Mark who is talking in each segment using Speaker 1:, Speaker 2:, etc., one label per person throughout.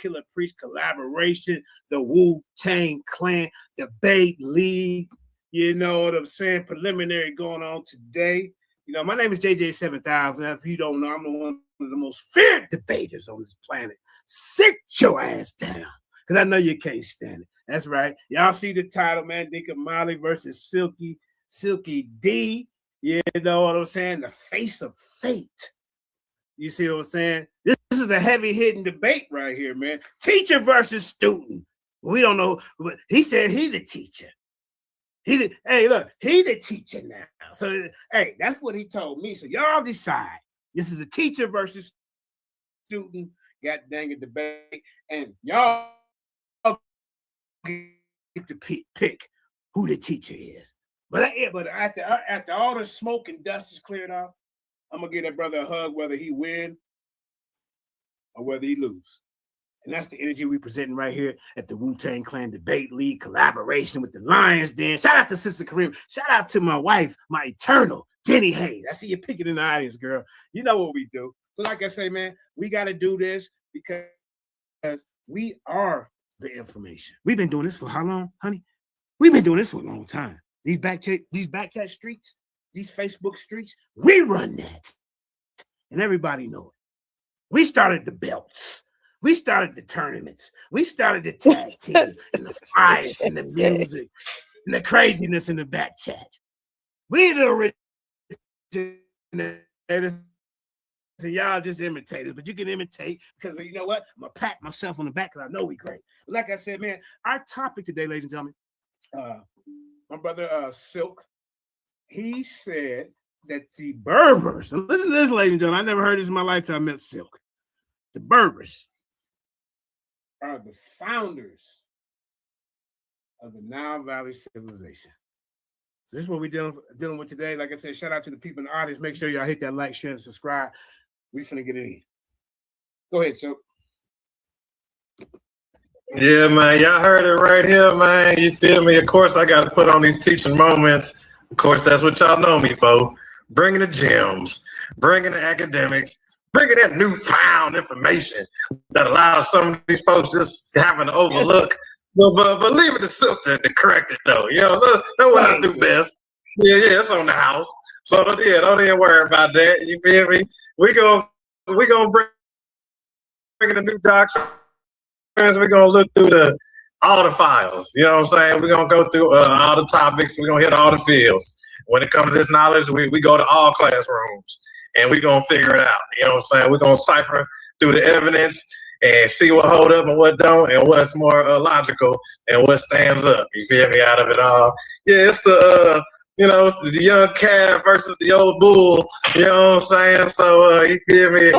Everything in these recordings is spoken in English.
Speaker 1: Killer Priest collaboration, the Wu-Tang Clan debate league. You know what I'm saying? Preliminary going on today. You know, my name is JJ7000. If you don't know, I'm one of the most feared debaters on this planet. Sit your ass down, because I know you can't stand it. That's right. Y'all see the title, Mandinka Molly versus Silky D. You know what I'm saying? The face of fate. You see what I'm saying? This is a heavy-hitting debate right here, man. Teacher versus student. We don't know, but he said he the teacher. Hey, look, he the teacher now. So, hey, that's what he told me. So y'all decide. This is a teacher versus student. God dang it, debate. And y'all get to pick who the teacher is. But after all the smoke and dust is cleared off, I'm going to give that brother a hug, whether he win or whether he lose. And that's the energy we presenting right here at the Wu-Tang Clan Debate League collaboration with the Lions Den. Shout out to Sister Kareem. Shout out to my wife, my eternal Jenny Hayes. I see you picking in the audience, girl. You know what we do. So like I say, man, we got to do this because we are the information. We've been doing this for how long, honey? We've been doing this for a long time. These back chat streets, these Facebook streets, we run that. And everybody know it. We started the belts. We started the tournaments. We started the tag team and the fights and the music and the craziness in the back chat. We the originators. So y'all just imitators, but you can imitate because you know what? I'm gonna pat myself on the back because I know we great. But like I said, man, our topic today, ladies and gentlemen, my brother Silk, he said that the Berbers, and listen to this, ladies and gentlemen, I never heard this in my lifetime. I met Silk. The Berbers are the founders of the Nile Valley civilization. So this is what we're dealing with today. Like I said, shout out to the people in the audience. Make sure y'all hit that like, share, and subscribe. We finna get it in. Go ahead, Silk.
Speaker 2: Yeah, man, y'all heard it right here, man. You feel me? Of course, I got to put on these teaching moments. Of course, that's what y'all know me for. Bringing the gems, bringing the academics, bringing that newfound information that allows some of these folks just having to overlook. But leave it to Silk to correct it, though. You know, so that's what I do best. Yeah, it's on the house. So don't even worry about that. You feel me? We gonna bring the new doctrine. We're gonna look through all the files. You know what I'm saying? We're gonna go through all the topics. We're gonna hit all the fields. When it comes to this knowledge, we go to all classrooms and we're gonna figure it out. You know what I'm saying? We're gonna cipher through the evidence and see what hold up and what don't, and what's more logical and what stands up. You feel me? Out of it all. Yeah, it's the it's the young calf versus the old bull. You know what I'm saying? So you feel me?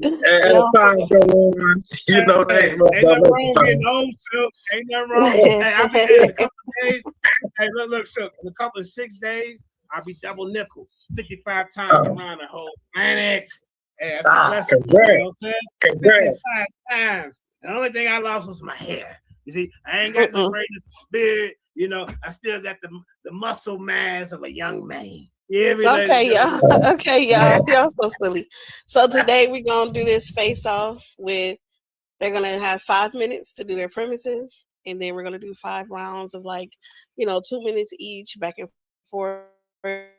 Speaker 2: At time go on, you know, thanks,
Speaker 1: ain't nothing wrong getting old, Silk. Ain't nothing wrong. Hey, I'll be in a couple of days. Hey, look, Silk. In a couple of 6 days, I'll be double nickel, 55 times around the whole planet. Hey, that's a blessing. You know what I'm saying?
Speaker 2: Congrats.
Speaker 1: 55 times. The only thing I lost was my hair. You see, I ain't got the greatness beard. You know, I still got the muscle mass of a young man. Yeah,
Speaker 3: okay, y'all. Y'all so silly. So today we're gonna do this face off with. They're gonna have 5 minutes to do their premises, and then we're gonna do 5 rounds of 2 minutes each, back and forth. Then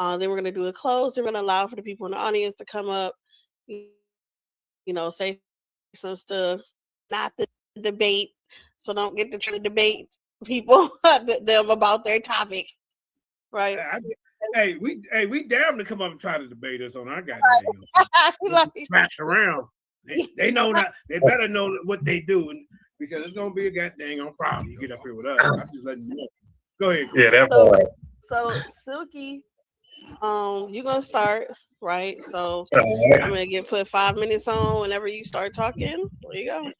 Speaker 3: we're gonna do a close. Then we're gonna allow for the people in the audience to come up, say some stuff. Not the debate, so don't get to debate people them about their topic, right?
Speaker 1: Hey, we damn to come up and try to debate us on our goddamn smash around. They know that they better know what they do, because it's gonna be a goddamn problem. You get up here with us. I'm just letting you know. Go ahead.
Speaker 2: Yeah, that's right.
Speaker 3: So Silky, you're gonna start, right? So I'm gonna put 5 minutes on whenever you start talking. There you go.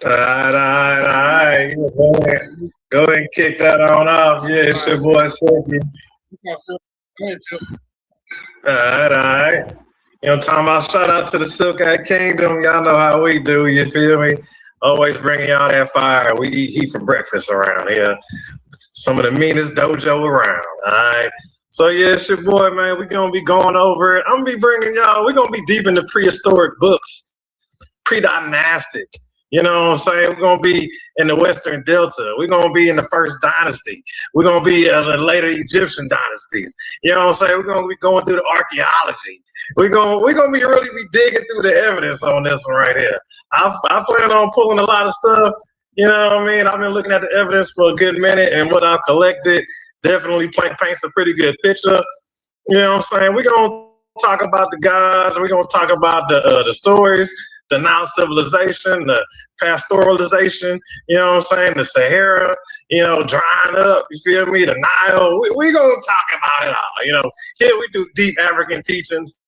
Speaker 2: All right. Go ahead and kick that on off. Yeah, it's your boy Silky. All right. You know, talking about shout out to the Silk Kingdom. Y'all know how we do. You feel me? Always bringing y'all that fire. We eat heat for breakfast around here. Some of the meanest dojo around. All right. So yeah, it's your boy, man. We're gonna be going over it. I'm gonna be bringing y'all. We're gonna be deep into prehistoric books, pre-dynastic. You know what I'm saying? We're gonna be in the Western Delta. We're gonna be in the first dynasty. We're gonna be in the later Egyptian dynasties. You know what I'm saying? We're gonna be going through the archaeology. We're gonna be really be digging through the evidence on this one right here. I plan on pulling a lot of stuff. You know what I mean? I've been looking at the evidence for a good minute, and what I've collected definitely paints a pretty good picture. You know what I'm saying? We're gonna talk about the gods. We're gonna talk about the stories, the Nile civilization, the pastoralization. You know what I'm saying? The Sahara. You know, drying up. You feel me? The Nile. We gonna talk about it all. You know, here we do deep African teachings.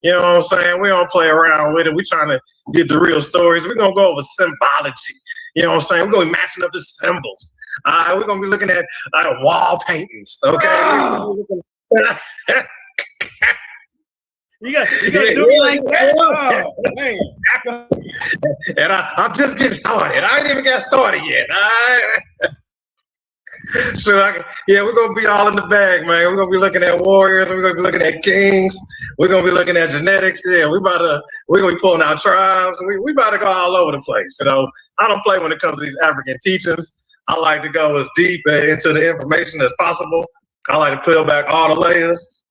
Speaker 2: You know what I'm saying? We don't play around with it. We're trying to get the real stories. We're going to go over symbology. You know what I'm saying? We're going to be matching up the symbols. We're going to be looking at wall paintings. Okay? Oh.
Speaker 1: You got to do it like that? Oh, man.
Speaker 2: And I'm just getting started. I ain't even got started yet. All right? We're gonna be all in the bag, man. We're gonna be looking at warriors. We're gonna be looking at kings. We're gonna be looking at genetics. Yeah, we're gonna be pulling out tribes. We about to go all over the place. You know, I don't play when it comes to these African teachings. I like to go as deep into the information as possible. I like to peel back all the layers.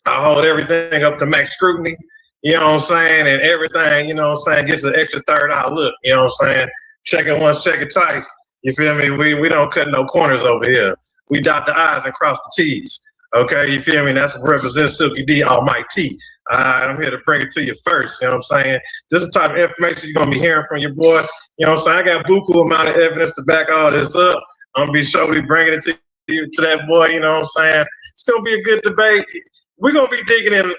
Speaker 2: I hold everything up to max scrutiny. You know what I'm saying? And everything, you know what I'm saying, gets an extra third eye look. You know what I'm saying? Check it once, check it twice. You feel me? We don't cut no corners over here. We dot the I's and cross the T's. Okay, you feel me? That's what represents Silky D Almighty. I'm here to bring it to you first. You know what I'm saying? This is the type of information you're going to be hearing from your boy. You know what I'm saying? I got buku amount of evidence to back all this up. I'm going to be surely bringing it to you, to that boy. You know what I'm saying? It's going to be a good debate. We're going to be digging in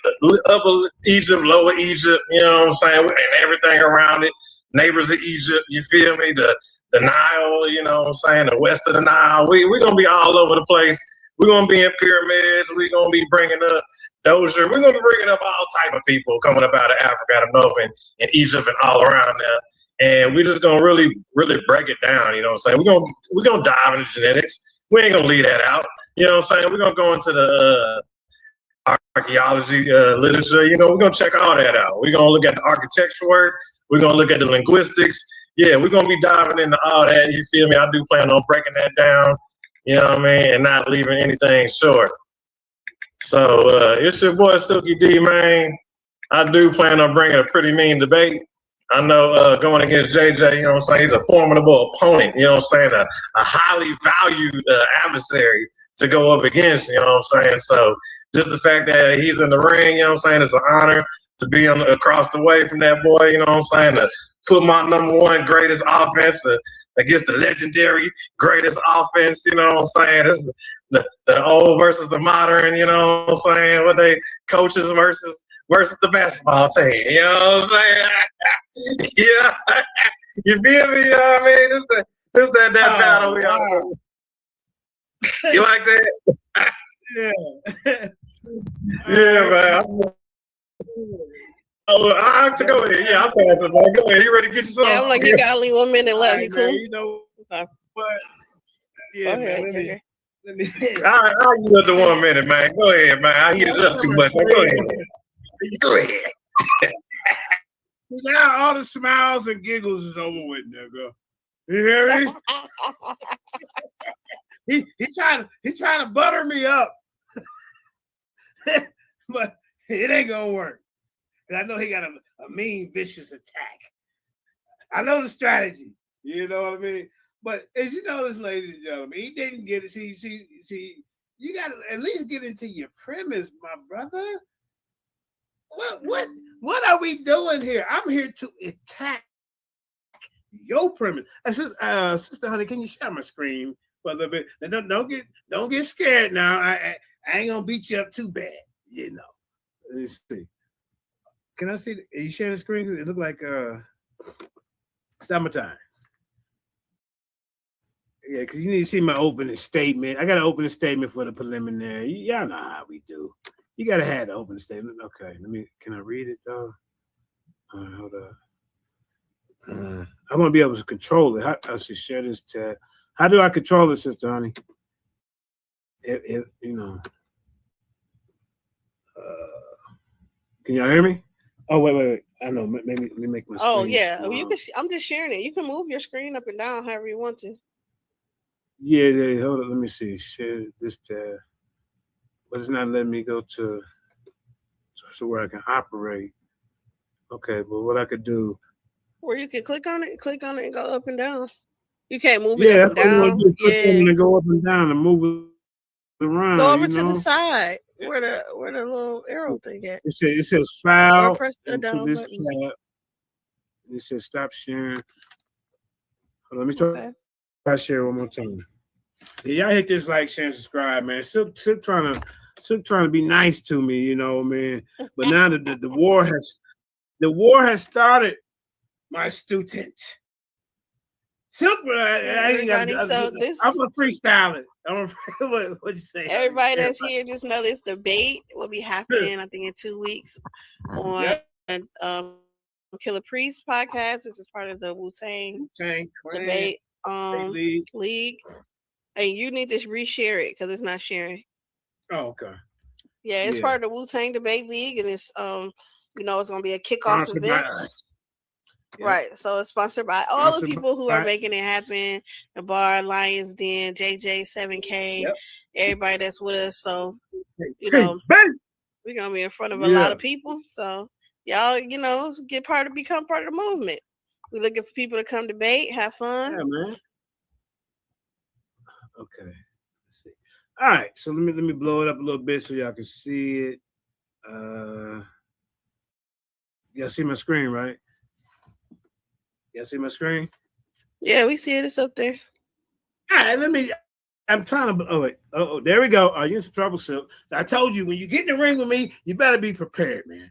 Speaker 2: Upper Egypt, Lower Egypt, you know what I'm saying? And everything around it. Neighbors of Egypt, you feel me? The Nile, you know what I'm saying, the west of the Nile. We're going to be all over the place. We're going to be in pyramids. We're going to be bringing up Dozier. We're going to be bringing up all type of people coming up out of Africa, out of North and Egypt and all around there. And we're just going to really, really break it down, you know what I'm saying? We're gonna dive into genetics. We ain't going to leave that out. You know what I'm saying? We're going to go into the archaeology literature. You know, we're going to check all that out. We're going to look at the architectural work. We're going to look at the linguistics. Yeah, we're going to be diving into all that. You feel me? I do plan on breaking that down, you know what I mean, and not leaving anything short. So it's your boy Silky D, man. I do plan on bringing a pretty mean debate. I know going against JJ, you know what I'm saying, he's a formidable opponent, you know what I'm saying, a highly valued adversary to go up against, you know what I'm saying. So just the fact that he's in the ring, you know what I'm saying, it's an honor to be across the way from that boy, you know what I'm saying, to put my #1 greatest offense against the legendary greatest offense, you know what I'm saying. This is the old versus the modern, you know what I'm saying, what they coaches versus the basketball team, you know what I'm saying. Yeah, you feel me? You know what I mean? This that battle we are. You like that?
Speaker 1: Yeah.
Speaker 2: Yeah, man. Oh, I have to go ahead. Yeah, I'll pass it, man. Go ahead. You ready to get yourself?
Speaker 3: Yeah, I'm like, you got only 1 minute left.
Speaker 1: Right,
Speaker 3: You cool?
Speaker 1: man, you know what? Yeah, man. Let me.
Speaker 2: I'll give it the 1 minute, man. Go ahead, man. I heat it up too much. Go ahead. Go ahead.
Speaker 1: Now all the smiles and giggles is over with, nigga. You hear me? he trying to butter me up, but it ain't gonna work. I know he got a mean, vicious attack. I know the strategy. You know what I mean? But as you know, this, ladies and gentlemen, he didn't get it. See, you got to at least get into your premise, my brother. What are we doing here? I'm here to attack your premise. Sister Honey, can you share my screen for a little bit? Now, don't get scared now. I ain't gonna beat you up too bad, you know. Let's see. Can I see? Are you sharing the screen? It look like summertime. Yeah, because you need to see my opening statement. I got an opening statement for the preliminary. Y'all know how we do. You gotta have the opening statement. Okay, can I read it though? Hold up. I want to be able to control it. I should share this tab. How do I control it, Sister Honey? If you know. Can y'all hear me? Oh, wait. I know. Maybe let me make my screen.
Speaker 3: Oh yeah, you can. I'm just sharing it. You can move your screen up and down however you want to.
Speaker 1: Yeah. Hold on. Let me see. Share this tab. But it's not letting me go to where I can operate. Okay, but what I could do.
Speaker 3: Or you can click on it, and go up and down. You can't move it
Speaker 1: Yeah,
Speaker 3: up
Speaker 1: that's
Speaker 3: and
Speaker 1: what you want
Speaker 3: down.
Speaker 1: to do. Click on
Speaker 3: Yeah.
Speaker 1: it and go up and down and move it around.
Speaker 3: Go over to the side where the little arrow thing at.
Speaker 1: It says
Speaker 3: Or
Speaker 1: file
Speaker 3: press the
Speaker 1: into
Speaker 3: down
Speaker 1: this
Speaker 3: button.
Speaker 1: tab. It says stop sharing. Let me try to share one more time. Yeah, y'all hit this like, share, and subscribe, man. Still trying to be nice to me, you know, man. But now the war has started, my student. Silk, I'm gonna freestyle it. What you say?
Speaker 3: Everybody that's here, just know this debate will be happening, I think, in 2 weeks on Killer Priest podcast. This is part of the Wu-Tang debate league. And you need to reshare it because it's not sharing.
Speaker 1: Oh, okay.
Speaker 3: Yeah, it's part of the Wu-Tang debate league, and it's it's gonna be a kickoff event. Yep. Right. So it's sponsored by all the people who are making it happen. The Bar, Lions Den, JJ, 7K, everybody that's with us. So, we're going to be in front of a lot of people. So, y'all, become part of the movement. We're looking for people to come debate, have fun.
Speaker 1: Yeah, man. Okay. Let's see. All right. So let me blow it up a little bit so y'all can see it. Y'all see my screen, right? Y'all see my screen?
Speaker 3: Yeah, we see it. It's up there.
Speaker 1: All right, I'm trying to. Oh wait. Oh, there we go. Are you in some trouble, Silk? I told you when you get in the ring with me, you better be prepared, man.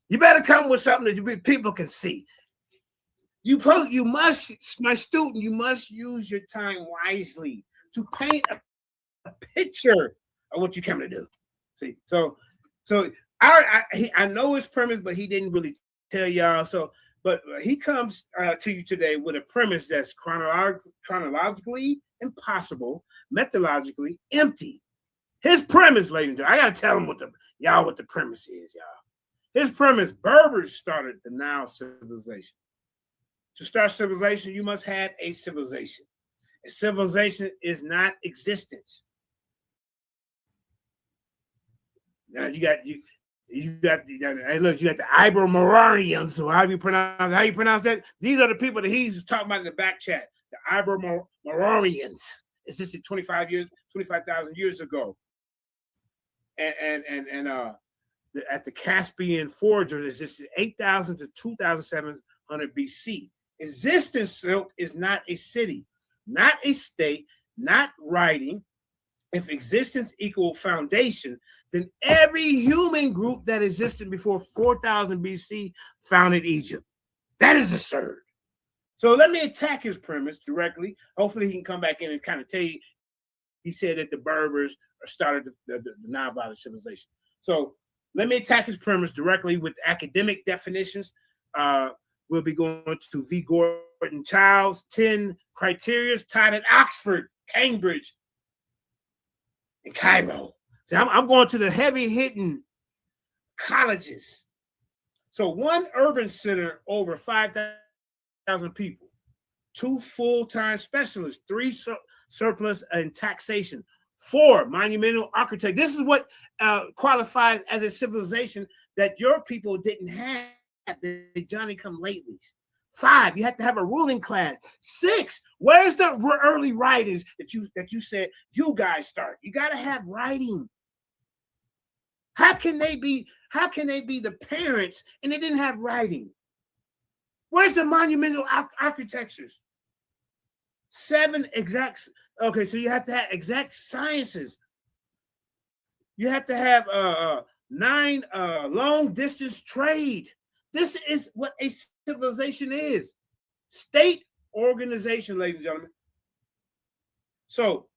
Speaker 1: You better come with something that people can see. You must, my student. You must use your time wisely to paint a picture of what you come to do. See, so I know his premise, but he didn't really tell y'all. So. But he comes to you today with a premise that's chronologically impossible, methodologically empty. His premise, ladies and gentlemen, I gotta tell him what the premise is, y'all. His premise: Berbers started the Nile civilization. To start civilization, you must have a civilization. A civilization is not existence. Now you got the Iberomarians. So how you pronounce that? These are the people that he's talking about in the back chat. The Iberomarians existed 25,000 years ago. And at the Caspian foragers existed 8,000 to 2,700 BC. Existence, Silk, is not a city, not a state, not writing. If existence equal foundation, then every human group that existed before 4,000 BC founded Egypt. That is absurd. So let me attack his premise directly. Hopefully he can come back in and kind of tell you. He said that the Berbers started the Nile civilization. So let me attack his premise directly with academic definitions. We'll be going to V. Gordon Childs' 10 criteria taught at Oxford, Cambridge, in Cairo. So I'm going to the heavy-hitting colleges. So one urban center, over 5,000 people. 2 full-time specialists. 3 surplus and taxation. 4 monumental architect. This is what qualifies as a civilization that your people didn't have, the Johnny-come-latelys. 5, you have to have a ruling class. 6, where's the early writings that you said you guys start? You got to have writing. How can they be the parents and they didn't have writing? Where's the monumental architectures? 7 exact. Okay, so you have to have exact sciences. You have to have 9 long distance trade. This is what a civilization is. State organization, ladies and gentlemen. So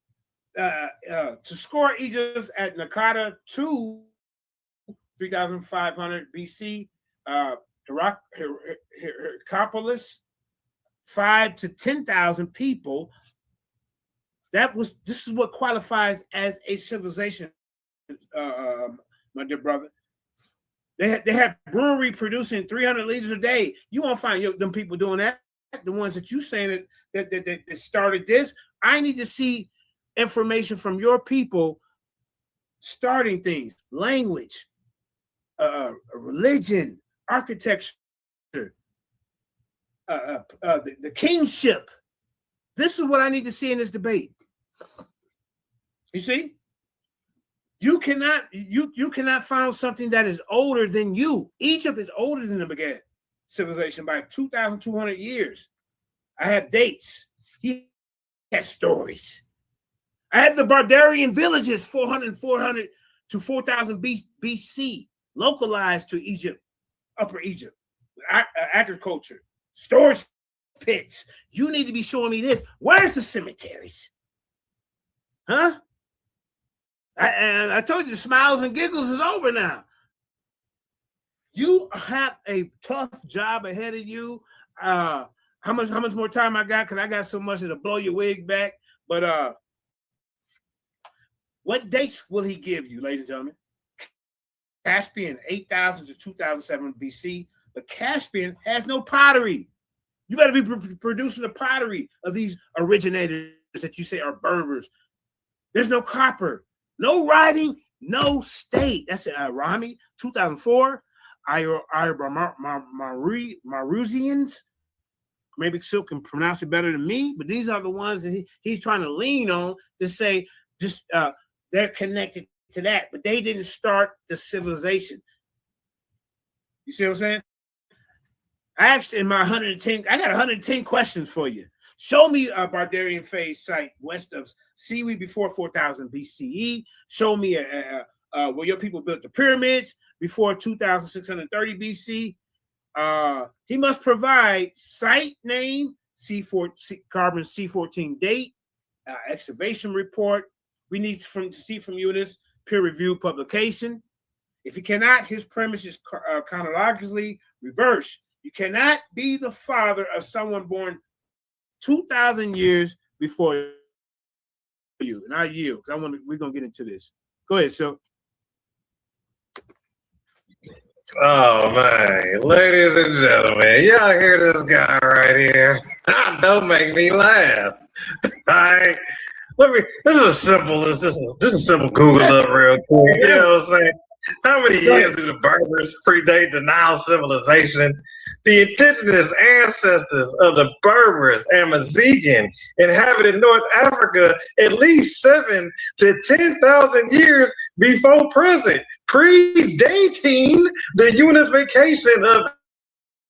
Speaker 1: to score Egypt at Nakata 2, 3,500 BC, Heracropolis, 5 to 10,000 people. This is what qualifies as a civilization, my dear brother. They have brewery producing 300 liters a day. You won't find them people doing that. The ones that you saying that started this. I need to see information from your people starting things, language, religion, architecture, the kingship. This is what I need to see in this debate. You see, you cannot find something that is older than you. Egypt is older than the Baghdad civilization by 2,200 years. I have dates. He has stories. I have the barbarian villages 400 to 4,000 BC localized to Egypt, Upper Egypt, agriculture, storage pits. You need to be showing me this. Where's the cemeteries? Huh? I told you the smiles and giggles is over now. You have a tough job ahead of you. How much more time I got? Because I got so much that'll blow your wig back. But what dates will he give you, ladies and gentlemen? Caspian, 8,000 to 2007 BC. The Caspian has no pottery. You better be producing the pottery of these originators that you say are Berbers. There's no copper, no writing, no state. That's Rami, 2004. Maruzians. Maybe Silk can pronounce it better than me, but these are the ones that he's trying to lean on to say just they're connected to that, but they didn't start the civilization. You see what I'm saying? I asked in my 110, I got 110 questions for you. Show me a Barbarian phase site west of Siwi before 4000 BCE. Show me where your people built the pyramids before 2630 BC. He must provide site name, carbon C14 date, excavation report. We need to see from you this peer-reviewed publication. If he cannot, his premise is chronologically reversed. You cannot be the father of someone born 2,000 years before you. And I yield. We're gonna get into this. Go ahead, Silk.
Speaker 2: Oh man, ladies and gentlemen, y'all hear this guy right here? Don't make me laugh. All right, this is simple Google up real quick. You know what I'm saying? How many years do the Berbers predate the Nile civilization? The indigenous ancestors of the Berbers and Mazigan inhabited North Africa at least 7 to 10,000 years before present, predating the unification of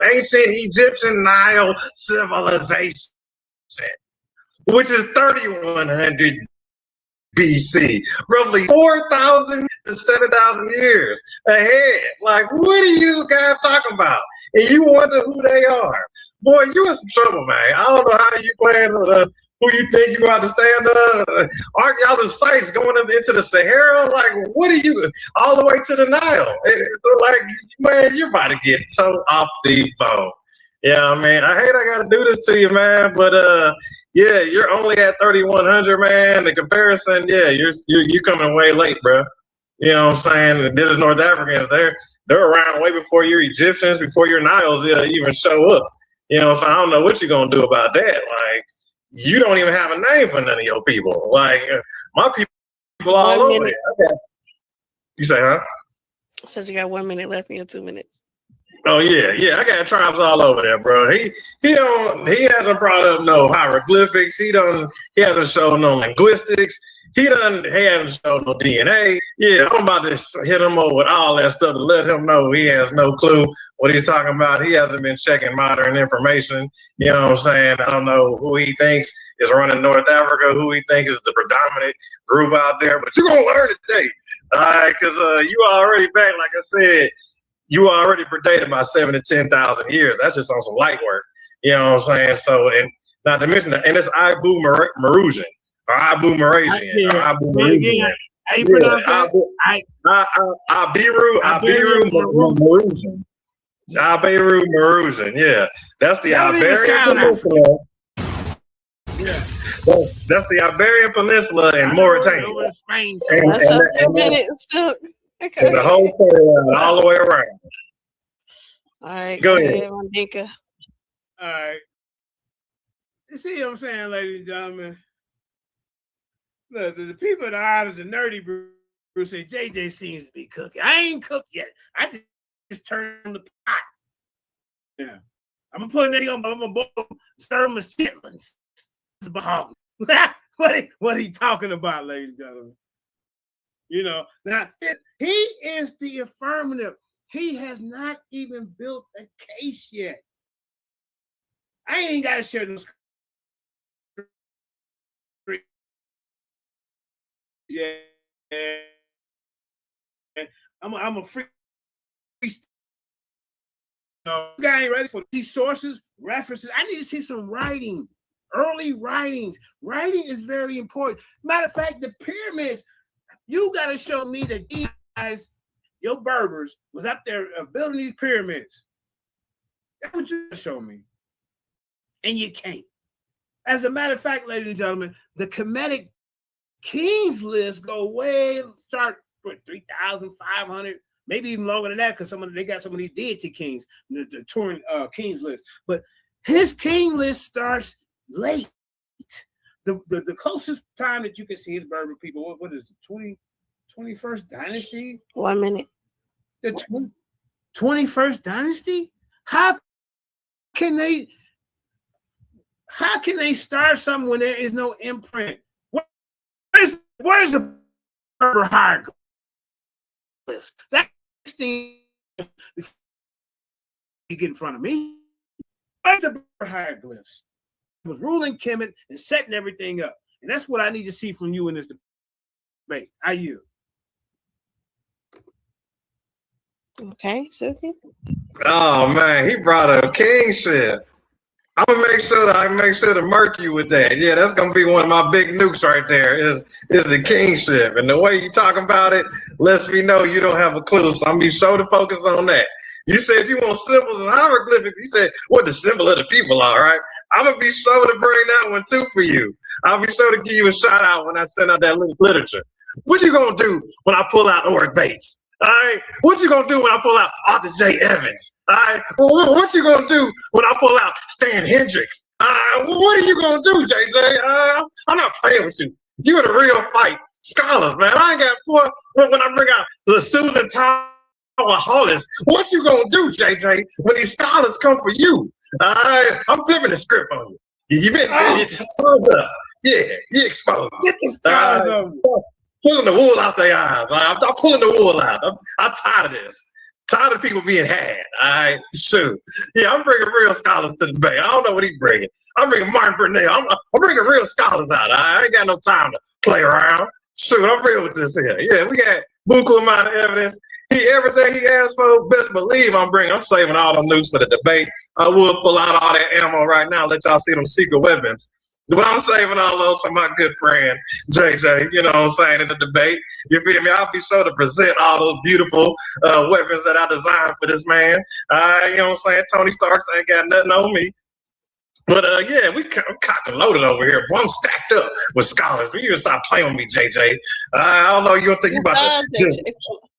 Speaker 2: ancient Egyptian Nile civilization, which is 3,100 BC, roughly 4,000 to 7,000 years ahead. Like, what are you guys talking about? And you wonder who they are. Boy, you in some trouble, man. I don't know how you plan who you think you about to stand up. Archaeological sites going up into the Sahara. Like, what are you, all the way to the Nile? Like, man, you're about to get towed off the bone. Yeah, I mean, I hate I got to do this to you, man, but yeah, you're only at 3,100, man. The comparison, yeah, you're coming way late, bro. You know what I'm saying? There's North Africans, they're around way before your Egyptians, before your Niles even show up. You know what I'm saying? I don't know what you're gonna do about that. Like, you don't even have a name for none of your people. Like, my people all over there. Okay. You say, huh?
Speaker 3: So you got 1 minute left in your 2 minutes.
Speaker 2: Oh yeah, I got tribes all over there, bro. He hasn't brought up no hieroglyphics. He hasn't shown no linguistics. He hasn't shown no DNA. Yeah, I'm about to hit him up with all that stuff to let him know he has no clue what he's talking about. He hasn't been checking modern information. You know what I'm saying? I don't know who he thinks is running North Africa, who he thinks is the predominant group out there, but you're gonna learn today. All right, because you already back, like I said. You already predated by 7 to 10,000 years. That's just on some light work. You know what I'm saying? So, and not to mention that, and it's Abu Maruzian or Abu Marazian or Abu Maruzian.
Speaker 1: How you pronounce that?
Speaker 2: Abiru Maruzian. Yeah, that's the Iberian Peninsula. Yeah, that's the Iberian Peninsula in Mauritania.
Speaker 3: That's 2 minutes.
Speaker 2: The whole storyline all the way around.
Speaker 3: All right,
Speaker 2: Go ahead.
Speaker 3: Mandinka.
Speaker 1: All right. You see what I'm saying, ladies and gentlemen? Look, the people in the islands, the nerdy Bruce say JJ seems to be cooking. I ain't cooked yet. I just turned on the pot. Yeah. I'm gonna put it on. I'm gonna stir my chitlins. What he talking about, ladies and gentlemen? You know, now he is the affirmative. He has not even built a case yet. I ain't got to share this. Yeah, I'm a free. Guy ain't ready for these sources, references. I need to see some writing, early writings. Writing is very important. Matter of fact, the pyramids. You got to show me that these guys, your Berbers, was up there building these pyramids. That's what you show me. And you can't. As a matter of fact, ladies and gentlemen, the Kemetic Kings list go way, start with 3,500, maybe even longer than that, because they got some of these deity kings, the touring Kings list. But his king list starts late. The closest time that you can see his Berber people, what is it, 21st dynasty?
Speaker 3: 1 minute.
Speaker 1: The 21st dynasty? How can they start something when there is no imprint? Where's the Berber hieroglyphs? That thing you get in front of me. Where's the Berber hieroglyphs? Was ruling Kemet and setting everything up. And that's what I need to see from you in this debate. How you?
Speaker 3: Okay, Silky.
Speaker 2: Oh man, he brought a kingship. I'm gonna make sure to murk you with that. Yeah, that's gonna be one of my big nukes right there. Is the kingship, and the way you talking about it lets me know you don't have a clue. So I'm gonna be sure to focus on that. You said you want symbols and hieroglyphics. You said what the symbol of the people are, right? I'm gonna be sure to bring that one too for you. I'll be sure to give you a shout out when I send out that literature. What you gonna do when I pull out Oric Bates? All right, what you gonna do when I pull out Arthur J. Evans? All right, what you gonna do when I pull out Stan Hendricks? What are you gonna do, JJ? I'm not playing with you. You in a real fight, scholars, man. I ain't got when I bring out the Susan Hollis. What you gonna do, JJ, when these scholars come for you? I'm flipping the script on you. You been told up. Yeah, you exposed.
Speaker 1: Get the scholars
Speaker 2: pulling the wool out their eyes. I'm pulling the wool out. I'm tired of this. Tired of people being had. All right, shoot. Yeah, I'm bringing real scholars to the Bay. I don't know what he's bringing. I'm bringing Martin Burnell. I'm bringing real scholars out. I ain't got no time to play around. Shoot, I'm real with this here. Yeah, we got buku amount of evidence. Everything he asked for, best believe I'm saving all them nukes for the debate. I would pull out all that ammo right now, let y'all see them secret weapons. But I'm saving all those for my good friend, JJ, you know what I'm saying, in the debate. You feel me? I'll be sure to present all those beautiful weapons that I designed for this man. You know what I'm saying? Tony Starks ain't got nothing on me. But yeah, I'm cocked and loaded over here. Boy, I'm stacked up with scholars. You can stop playing with me, JJ. I don't know, you don't think you about to...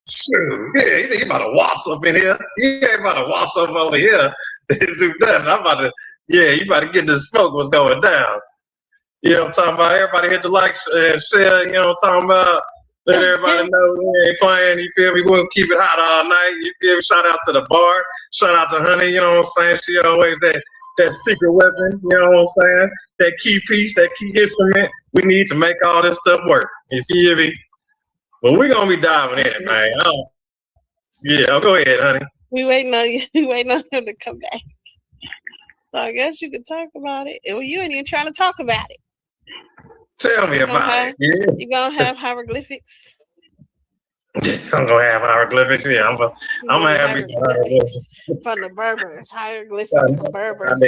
Speaker 2: Shoot, yeah, you think you about to waltz up in here? You ain't about to waltz up over here. Do nothing. You about to get this smoke what's going down. You know what I'm talking about? Everybody hit the like and share, you know what I'm talking about? Let everybody know we ain't playing, you feel me? We're going to keep it hot all night, you feel me? Shout out to the bar, shout out to Honey, you know what I'm saying? She always that secret weapon, you know what I'm saying? That key piece, that key instrument we need to make all this stuff work. You feel me? But we're going to be diving in, man. Go ahead, Honey.
Speaker 3: We waiting on you. We waiting on him to come back. So I guess you could talk about it. Well, you ain't even trying to talk about it.
Speaker 2: Tell me about it. Yeah.
Speaker 3: You gonna have hieroglyphics?
Speaker 2: I'm gonna have hieroglyphics. Yeah, I'm gonna have these hieroglyphics
Speaker 3: from the Berbers. Hieroglyphics from the Berbers.
Speaker 2: I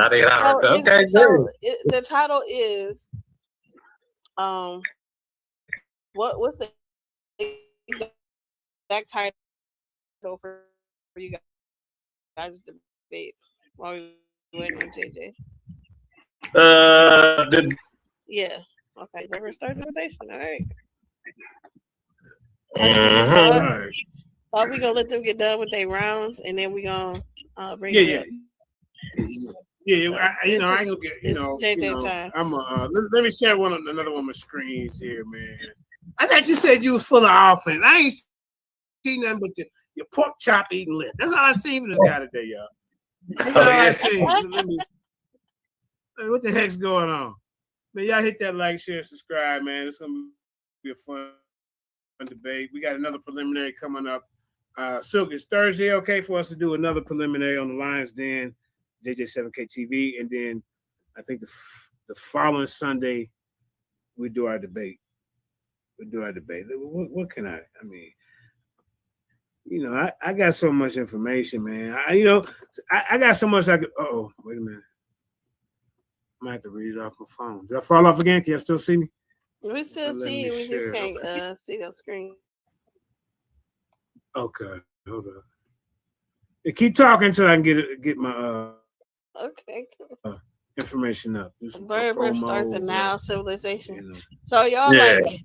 Speaker 2: did hieroglyphics. Okay,
Speaker 3: so the title is what's the exact title for you guys debate while we waiting on JJ? Yeah. Okay. Never start the conversation. All right.
Speaker 2: Mhm.
Speaker 3: Are we gonna let them get done with their rounds, and then we gonna bring it up?
Speaker 1: Yeah,
Speaker 3: So
Speaker 1: I ain't gonna get,
Speaker 3: JJ time.
Speaker 1: let me share another one of my screens here, man. I thought you said you was full of offense. I ain't seen nothing but your pork chop eating lip. That's all I seen from this guy today, y'all. That's all I seen. What the heck's going on? Man, y'all hit that like, share, subscribe, man. It's gonna be a fun debate. We got another preliminary coming up. Silky, is Thursday okay for us to do another preliminary on the Lions Den, JJ7K TV, and then I think the following Sunday we do our debate. What can I mean, I got so much information, man. I got so much I could. Oh, wait a minute. I might have to read it off my phone. Did I fall off again? Can you still see me?
Speaker 3: We still see you. We just can't see your screen.
Speaker 1: Okay, hold on. Yeah, keep talking until I can get my
Speaker 3: okay, cool.
Speaker 1: Information up.
Speaker 3: Bird start the now civilization. So y'all like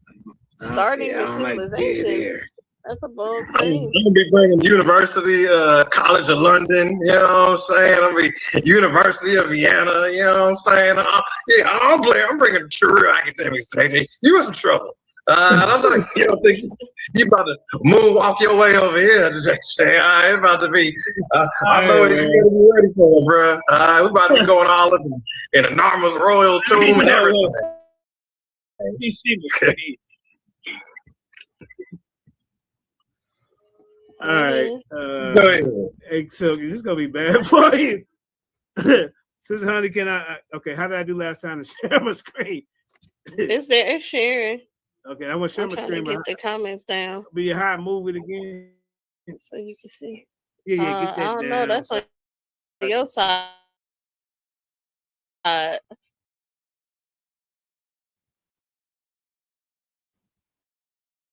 Speaker 3: starting the civilization. That's a bold claim.
Speaker 2: I'm gonna be bringing University, College of London. You know what I'm saying? I'm gonna be University of Vienna. You know what I'm saying? I'm bringing true academics today. You in some trouble. I'm like, you don't think you about to moonwalk your way over here today? It's about to be. I know you're gonna be ready for it, bro. We're about to be going all up in an enormous royal tomb and everything.
Speaker 1: You see me. All right. Hey, so this is gonna be bad for you. Sister Honey, can I? Okay, how did I do last time to share my screen?
Speaker 3: It's there. It's sharing.
Speaker 1: Okay, I'm gonna share my screen.
Speaker 3: Get the comments down.
Speaker 1: Be how I move it again,
Speaker 3: so you can see.
Speaker 1: Yeah, get that down.
Speaker 3: I don't know. That's on your side.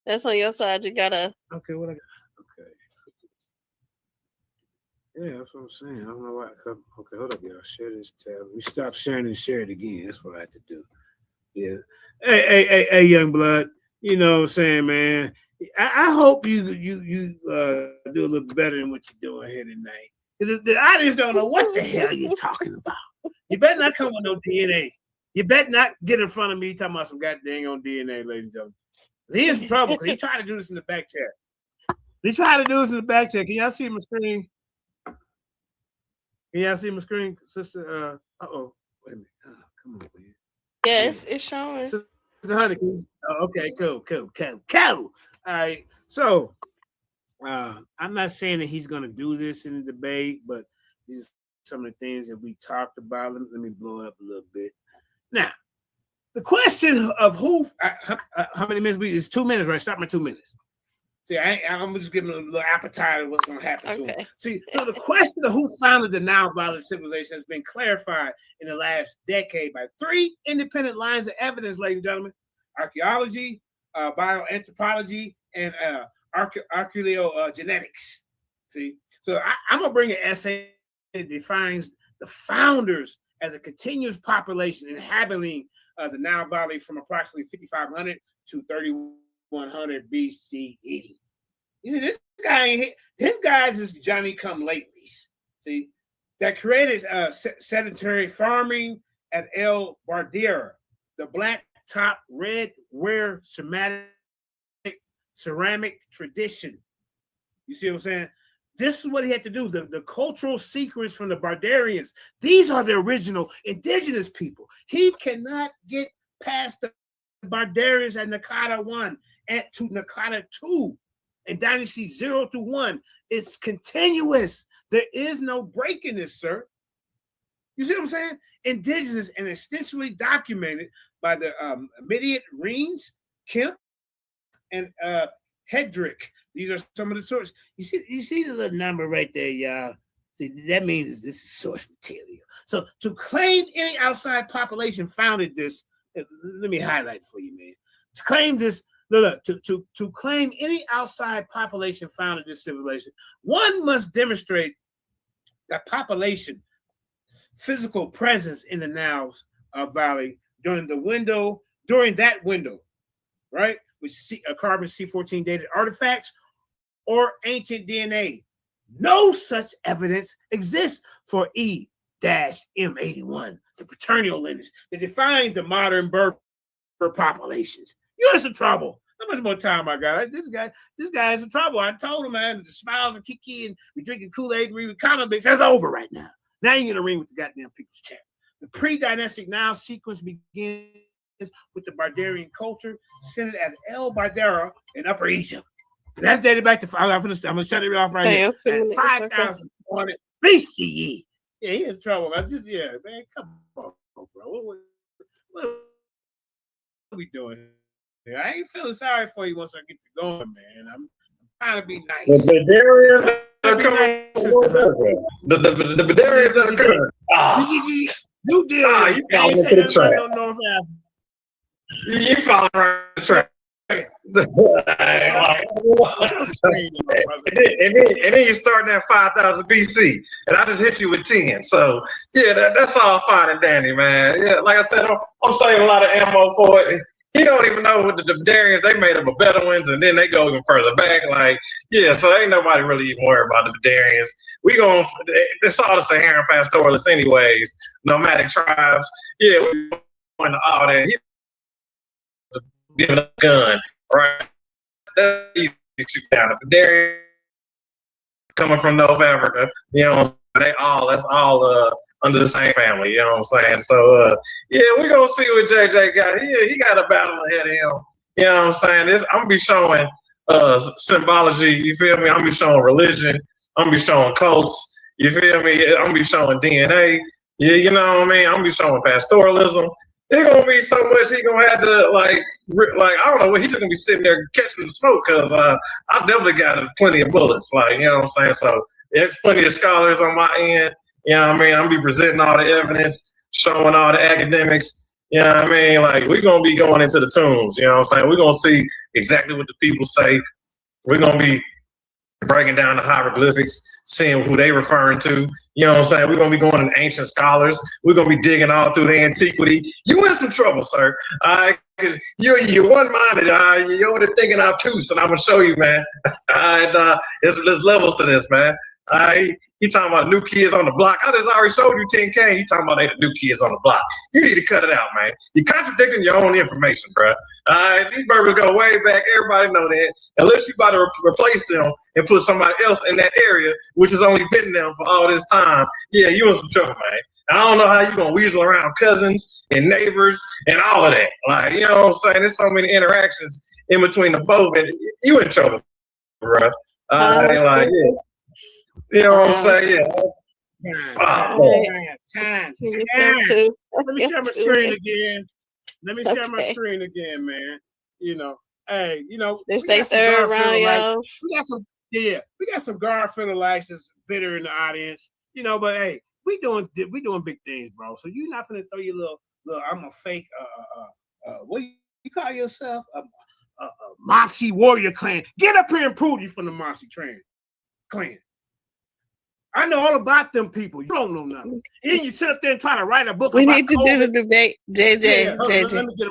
Speaker 3: That's on your side. You gotta.
Speaker 1: Okay, what I got? Okay. Yeah, that's what I'm saying. I don't know why. Okay, hold up, y'all. Share this tab. We stop sharing and share it again. That's what I have to do. Yeah. Hey, young blood. You know what I'm saying, man. I hope you do a little better than what you're doing here tonight. Because the audience don't know what the hell you're talking about. You better not come with no DNA. You better not get in front of me talking about some goddamn on DNA, ladies and gentlemen. He in some trouble because he tried to do this in the back chat. Can y'all see my screen? Can y'all see my screen, sister? Wait a minute. Come on, man.
Speaker 3: Yes, it's showing.
Speaker 1: Sister Honey, okay, cool. All right. So I'm not saying that he's gonna do this in the debate, but these are some of the things that we talked about. Let me blow it up a little bit. Now, the question of who, how many minutes? It's 2 minutes, right? Stop my 2 minutes. See, I'm just giving a little appetite of what's going to happen to him. See, so the question of who founded the now violent civilization has been clarified in the last decade by 3 independent lines of evidence, ladies and gentlemen: archaeology, bioanthropology, and archaeogenetics. See, so I'm going to bring an essay that defines the founders as a continuous population inhabiting the Nile Valley from approximately 5,500 to 3,100 BCE. You see, this guy's just Johnny come latelys. See, that created sedentary farming at El Bardiera, the black top red ware ceramic tradition. You see what I'm saying? This is what he had to do. The cultural secrets from the Barbarians. These are the original indigenous people. He cannot get past the Barbarians at Nakata 1 and to Nakata 2 and Dynasty 0 through 1. It's continuous. There is no break in this, sir. You see what I'm saying? Indigenous and extensively documented by the Mediate Reens, Kemp, and Hedrick. These are some of the sources. You see the little number right there, y'all. See, that means this is source material. So to claim any outside population founded this, let me highlight for you, man. To claim this, to claim any outside population founded this civilization, one must demonstrate that population physical presence in the Nile Valley during that window, right? with carbon C14 dated artifacts or ancient DNA. No such evidence exists for E-M81, the paternal lineage that defines the modern bird populations. You're in some trouble. How much more time I got? This guy is in trouble. I told him, man, the smiles and Kiki and we drinking Kool-Aid and reading comic books. That's over right now. Now you're gonna ring with the goddamn people's chat. The pre-dynastic now sequence begins with the Barbarian culture centered at El Bardera in Upper Egypt. And that's dated back to I'm gonna shut it off right here. At 5,400 BCE. Yeah, he in trouble. Man, come on, bro. What are we doing here? I ain't feeling sorry for you once I get to going, man. I'm trying to be nice.
Speaker 2: The Badarians are coming. The Badarians are coming.
Speaker 1: You did.
Speaker 2: You falling into the trap. You falling right into the trap. And then you're starting at 5,000 BC, and I just hit you with 10. So yeah, that's all fine and dandy, man. Yeah, like I said, I'm saving a lot of ammo for it. He don't even know what the Darians, they made up of Bedouins, and then they go even further back. Like, yeah, so ain't nobody really even worried about the Darians. We going, it's all the Saharan pastoralists anyways, nomadic tribes. Yeah, we going to all that. He giving a gun, right? That's easy to shoot down. The Darians coming from North Africa, you know, that's all under the same family, you know what I'm saying? So, yeah, we're going to see what JJ got. He got a battle ahead of him. You know what I'm saying? I'm going to be showing symbology, you feel me? I'm going to be showing religion. I'm going to be showing cults, you feel me? I'm going to be showing DNA. You know what I mean? I'm going to be showing pastoralism. There's going to be so much he going to have to, like, I don't know, he's just going to be sitting there catching the smoke because I definitely got plenty of bullets, like, you know what I'm saying? So there's plenty of scholars on my end. You know what I mean? I'm going to be presenting all the evidence, showing all the academics. You know what I mean? Like, we're going to be going into the tombs. You know what I'm saying? We're going to see exactly what the people say. We're going to be breaking down the hieroglyphics, seeing who they referring to. You know what I'm saying? We're going to be going to ancient scholars. We're going to be digging all through the antiquity. You in some trouble, sir. All right? Because you're one-minded. You're over there thinking obtuse, and I'm going to show you, man. All right? There's levels to this, man. He talking about new kids on the block. I just already showed you 10K. He talking about they the new kids on the block. You need to cut it out, man. You're contradicting your own information, bro. These burgers go way back. Everybody know that. Unless you about to replace them and put somebody else in that area, which has only been them for all this time. Yeah, you in some trouble, man. I don't know how you gonna weasel around cousins and neighbors and all of that. Like, you know what I'm saying? There's so many interactions in between the both, and you in trouble, bro. Like, yeah. You know what I'm saying? Yeah.
Speaker 1: Time. Let me share my screen again. Man. You know, hey, you know,
Speaker 3: this they third round, y'all.
Speaker 1: We got some Garfield likes that's bitter in the audience. You know, but hey, we doing big things, bro. So you're not gonna throw your little I'm a fake what you call yourself? A Mossy Warrior Clan. Get up here and prove you from the Mossy clan. I know all about them people. You don't know nothing. And you sit up there and try to write a book.
Speaker 3: We need to do the debate, JJ.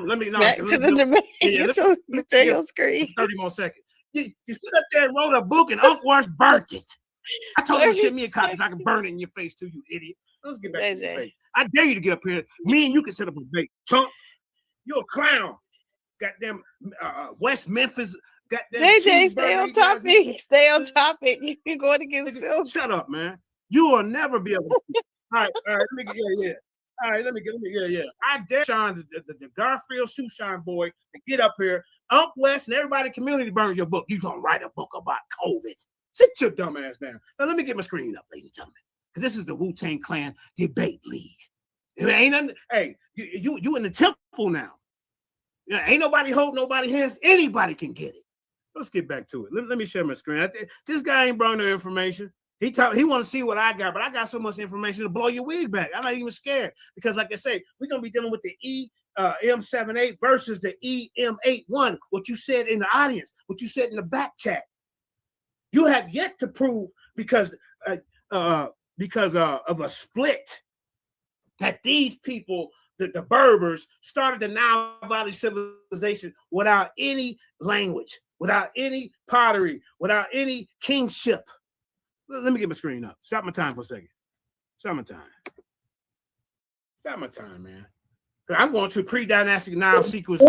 Speaker 1: Let me
Speaker 3: back to the debate. Get your screen.
Speaker 1: 30 more seconds. You sit up there and wrote a book and Uncle Wash burnt it. I told you to send me a copy so I can burn it in your face too, you idiot. Let's get back to the debate. I dare you to get up here. Me and you can set up a debate. Chunk, you're a clown. Goddamn West Memphis.
Speaker 3: JJ, stay on topic. Stay on topic. You're going to get silly.
Speaker 1: Shut up, man. You will never be able to. All right. Let me get. All right, let me get. I dare Sean, the Garfield shoe shine boy, to get up here. Unc West and everybody in the community burns your book. You gonna write a book about COVID? Sit your dumb ass down. Now let me get my screen up, ladies and gentlemen, because this is the Wu-Tang Clan debate league. It ain't nothing. Hey, you in the temple now. Ain't nobody hold nobody hands. Anybody can get it. Let's get back to it. Let me share my screen. This guy ain't brought no information. He want to see what I got, but I got so much information to blow your wig back. I'm not even scared because, like I say, we're gonna be dealing with the EM78 versus the EM81. What you said in the audience, what you said in the back chat, you have yet to prove because of a split that these people the Berbers started the Nile Valley civilization without any language, without any pottery, without any kingship. Let me get my screen up. Stop my time for a second. Stop my time. Stop my time, man. I'm going to pre-dynastic Nile sequence.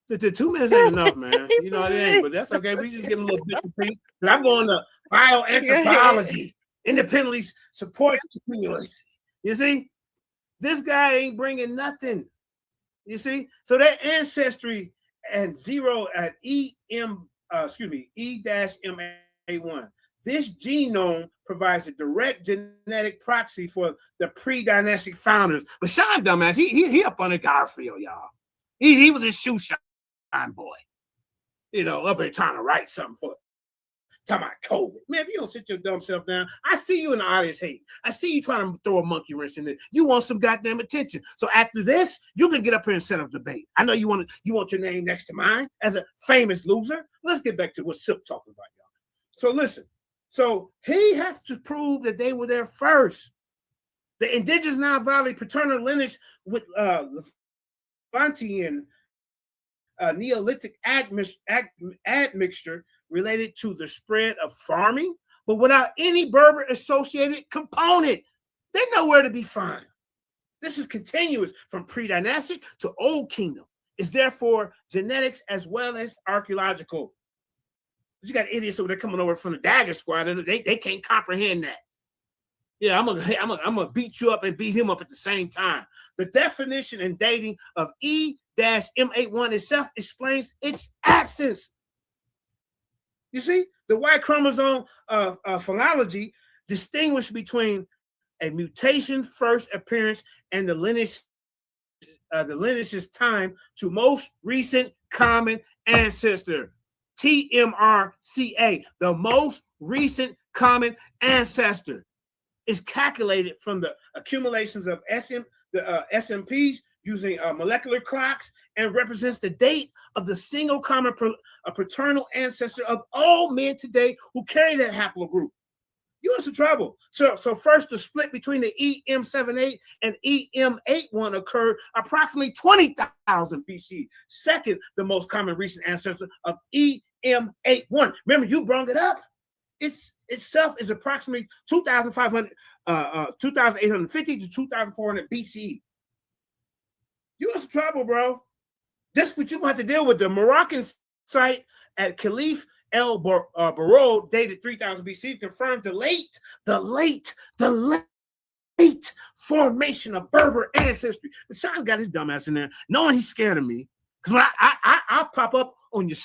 Speaker 1: The 2 minutes ain't enough, man. You know what I mean? But that's okay. We just give them a little bit of piece. But I'm going to bioanthropology, independently supports stimulus. You see? This guy ain't bringing nothing. You see? So that ancestry and zero at E-MA1. This genome provides a direct genetic proxy for the pre-dynastic founders. But Sean dumbass, he up on the Garfield, y'all. He was a shoe shine boy. You know, up there trying to write something for talking about COVID. Man, if you don't sit your dumb self down, I see you in the audience hate. I see you trying to throw a monkey wrench in it. You want some goddamn attention. So after this, you can get up here and set up debate. I know you want your name next to mine as a famous loser. Let's get back to what Silk talking about, y'all. So listen. So he has to prove that they were there first. The indigenous Nile Valley paternal lineage with Levantian Neolithic admixture related to the spread of farming, but without any Berber associated component. They're nowhere to be found. This is continuous from pre-dynastic to Old Kingdom. It's therefore genetics as well as archaeological. But you got idiots over there coming over from the Dagger Squad, and they can't comprehend that. Yeah, I'm gonna beat you up and beat him up at the same time. The definition and dating of E-M81 itself explains its absence. You see, the Y chromosome phylogeny distinguish between a mutation first appearance and the lineage's time to most recent common ancestor. TMRCA, the most recent common ancestor, is calculated from the accumulations of SMPs using molecular clocks and represents the date of the single common paternal ancestor of all men today who carry that haplogroup. You're in some trouble. So first, the split between the EM78 and EM81 occurred approximately 20,000 BC. Second, the most common recent ancestor of EM81. Remember, you brought it up. Itself is approximately 2,850 to 2,400 BCE. You in some trouble, bro. That's what you're going to have to deal with. The Moroccan site at Caliph El Barod, dated 3000 BC, confirms the late formation of Berber ancestry. The Sean got his dumb ass in there, knowing he's scared of me. Because when I pop up on your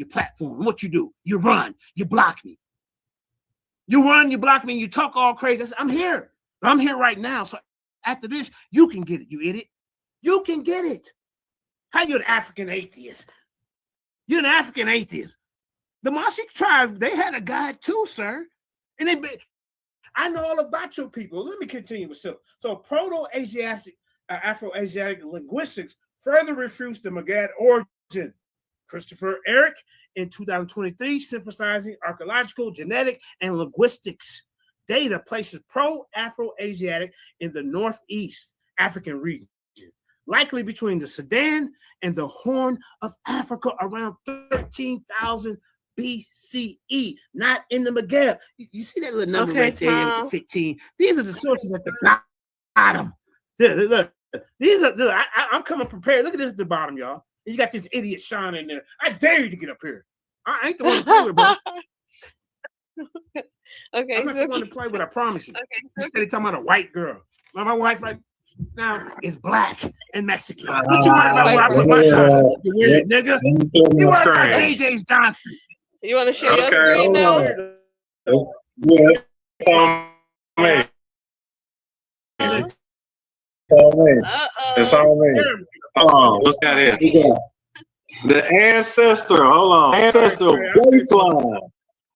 Speaker 1: platform, what you do? You run, you block me. You run, you block me, and you talk all crazy. I said, I'm here. I'm here right now. So after this, you can get it, you idiot. You can get it. How you an African atheist? You're an African atheist. The Mashik tribe, they had a guide too, sir. And I know all about your people. Let me continue with Silk. So Proto-Asiatic, Afro-Asiatic linguistics further refutes the Magad origin. Christopher Eric in 2023, synthesizing archaeological, genetic, and linguistics data places Pro-Afro-Asiatic in the Northeast African region, likely between the Sudan and the Horn of Africa around 13,000 BCE, not in the Maghreb. You see that little number right there, 15. These are the sources at the bottom. Look, these are. I'm coming prepared. Look at this at the bottom, y'all. And you got this idiot Sean in there. I dare you to get up here. I ain't the one to play with, bro.
Speaker 3: Okay,
Speaker 1: I'm not the one to play with. I promise you. Okay, instead of talking about a white girl. My wife right now is black and Mexican. What you worry about where I put my Johnson? You weird nigga. You worry about AJ's Johnson.
Speaker 3: You want to share your screen now?
Speaker 2: Yeah, it's on me. It's on me. Hold on, what's that in? The ancestor, hold on. Ancestral baseline.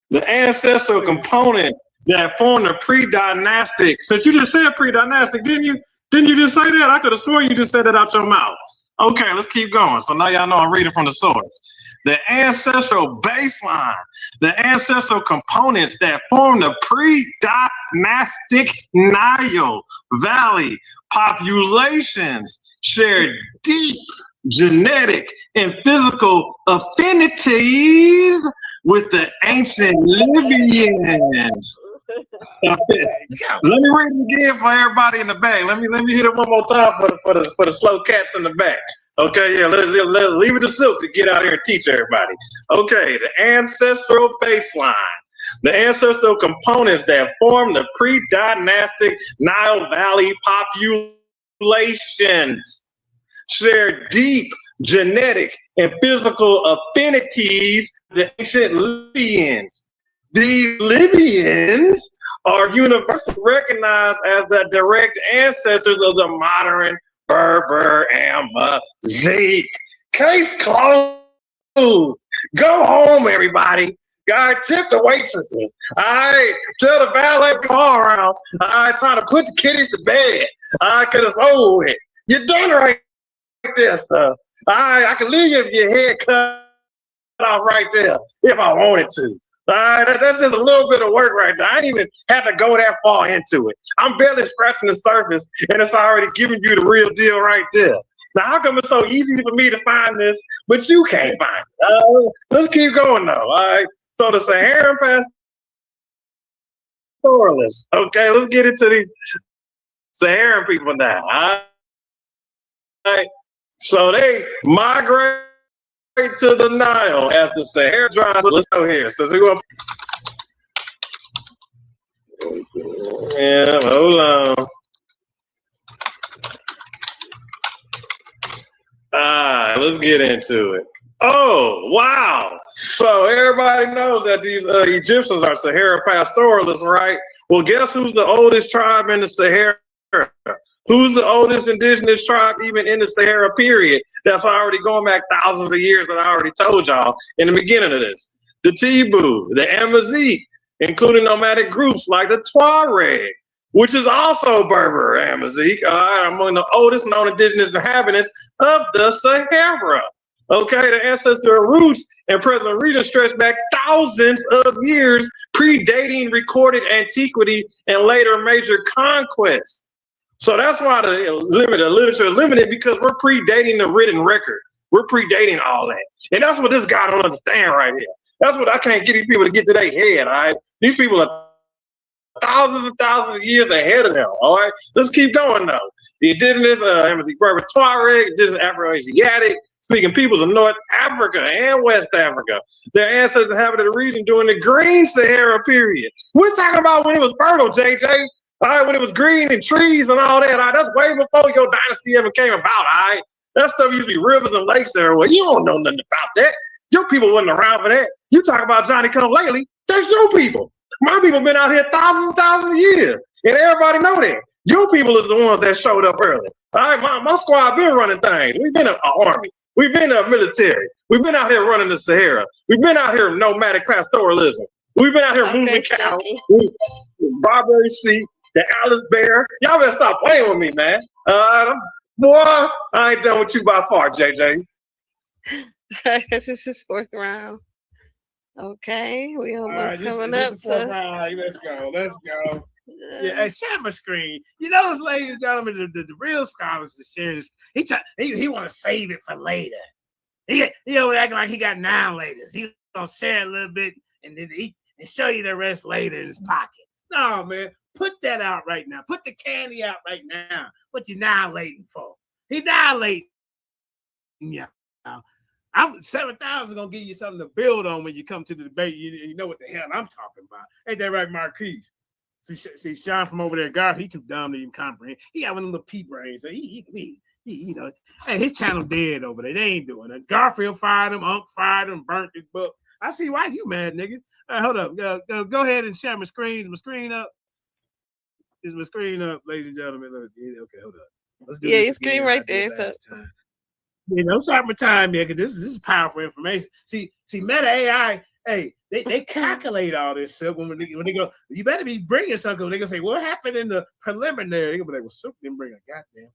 Speaker 2: The ancestral component that formed the pre-dynastic. Since you just said pre-dynastic, didn't you? Didn't you just say that? I could have sworn you just said that out your mouth. Okay, let's keep going. So now y'all know I'm reading from the source. the ancestral baseline, the ancestral components that form the pre-dynastic Nile Valley populations share deep genetic and physical affinities with the ancient Libyans. Let me read it again for everybody in the back. Let me hit it one more time for the slow cats in the back. Okay, yeah, leave it to Silk to get out here and teach everybody. Okay, the ancestral baseline, the ancestral components that form the pre-dynastic Nile Valley populations share deep genetic and physical affinities with the ancient Libyans. These Libyans are universally recognized as the direct ancestors of the modern Berber Amazigh. Case closed. Go home, everybody. Tip the waitresses. Tell the valet to come around. Try to put the kiddies to bed. Cause it's over with. You're done right there, sir. I can leave your head cut off right there if I wanted to. That's just a little bit of work right there. I didn't even have to go that far into it. I'm barely scratching the surface, and it's already giving you the real deal right there. Now, how come it's so easy for me to find this, but you can't find it? Let's keep going, though. All right. So the Saharan pastoralists. Okay, let's get into these Saharan people now. All right. So they migrate to the Nile as the Sahara dries. Let's go here. So we're going. Yeah, hold on. Let's get into it. Oh, wow. So everybody knows that these Egyptians are Sahara pastoralists, right? Well, guess who's the oldest tribe in the Sahara? Who's the oldest indigenous tribe even in the Sahara period? That's already going back thousands of years that I already told y'all in the beginning of this. The Tibu, the Amazigh, including nomadic groups like the Tuareg, which is also Berber Amazigh, among the oldest known indigenous inhabitants of the Sahara. Okay, the ancestral roots and present region stretch back thousands of years, predating recorded antiquity and later major conquests. So that's why the literature is limited, because we're predating the written record. We're predating all that. And that's what this guy don't understand right here. That's what I can't get these people to get to their head, all right? These people are thousands and thousands of years ahead of them, all right? Let's keep going, though. The indigenous Berber Tuareg, indigenous Afro-Asiatic, speaking peoples of North Africa and West Africa. Their ancestors inhabited the region during the Green Sahara period. We're talking about when it was fertile, JJ. All right, when it was green and trees and all that. All right, that's way before your dynasty ever came about. All right, that stuff used to be rivers and lakes everywhere. You don't know nothing about that. Your people wasn't around for that. You talk about Johnny come lately. That's your people. My people been out here thousands and thousands of years, and everybody know that. Your people is the ones that showed up early. All right, my squad been running things. We've been an army. We've been a military. We've been out here running the Sahara. We've been out here nomadic pastoralism. We've been out here moving cattle, Barbary sheep, the Alice bear. Y'all better stop playing with me, man. Boy, I ain't done with you by far, JJ.
Speaker 3: This is his fourth round. Okay, we almost coming up.
Speaker 1: Let's go. Yeah, hey, share my screen. You know, ladies and gentlemen, the real scholars to share this. He want to save it for later. He acting like he got 9 laters. He gonna share a little bit and then and show you the rest later in his pocket. No, man, put that out right now. Put the candy out right now. What you annihilating for? He annihilating. Yeah. I'm 7,000 gonna give you something to build on when you come to the debate. You know what the hell I'm talking about. Ain't that right, Marquise? See, Sean from over there, Garth, he too dumb to even comprehend. He got one of them little pea brains. So he, you know, hey, his channel dead over there. They ain't doing it. Garfield fired him, Unc fired him, burnt his book. I see why you mad, nigga. Hold up. Go ahead and share my screen. Is my screen up? Is my screen up, ladies and gentlemen? Okay, hold up. Let's do this
Speaker 3: your screen right there. So.
Speaker 1: You know, start my time here, because this is powerful information. See, Meta AI, hey, they calculate all this stuff when they go, you better be bringing something. They're going to say, what happened in the preliminary? They're going to be like, well, Silk didn't bring a goddamn thing.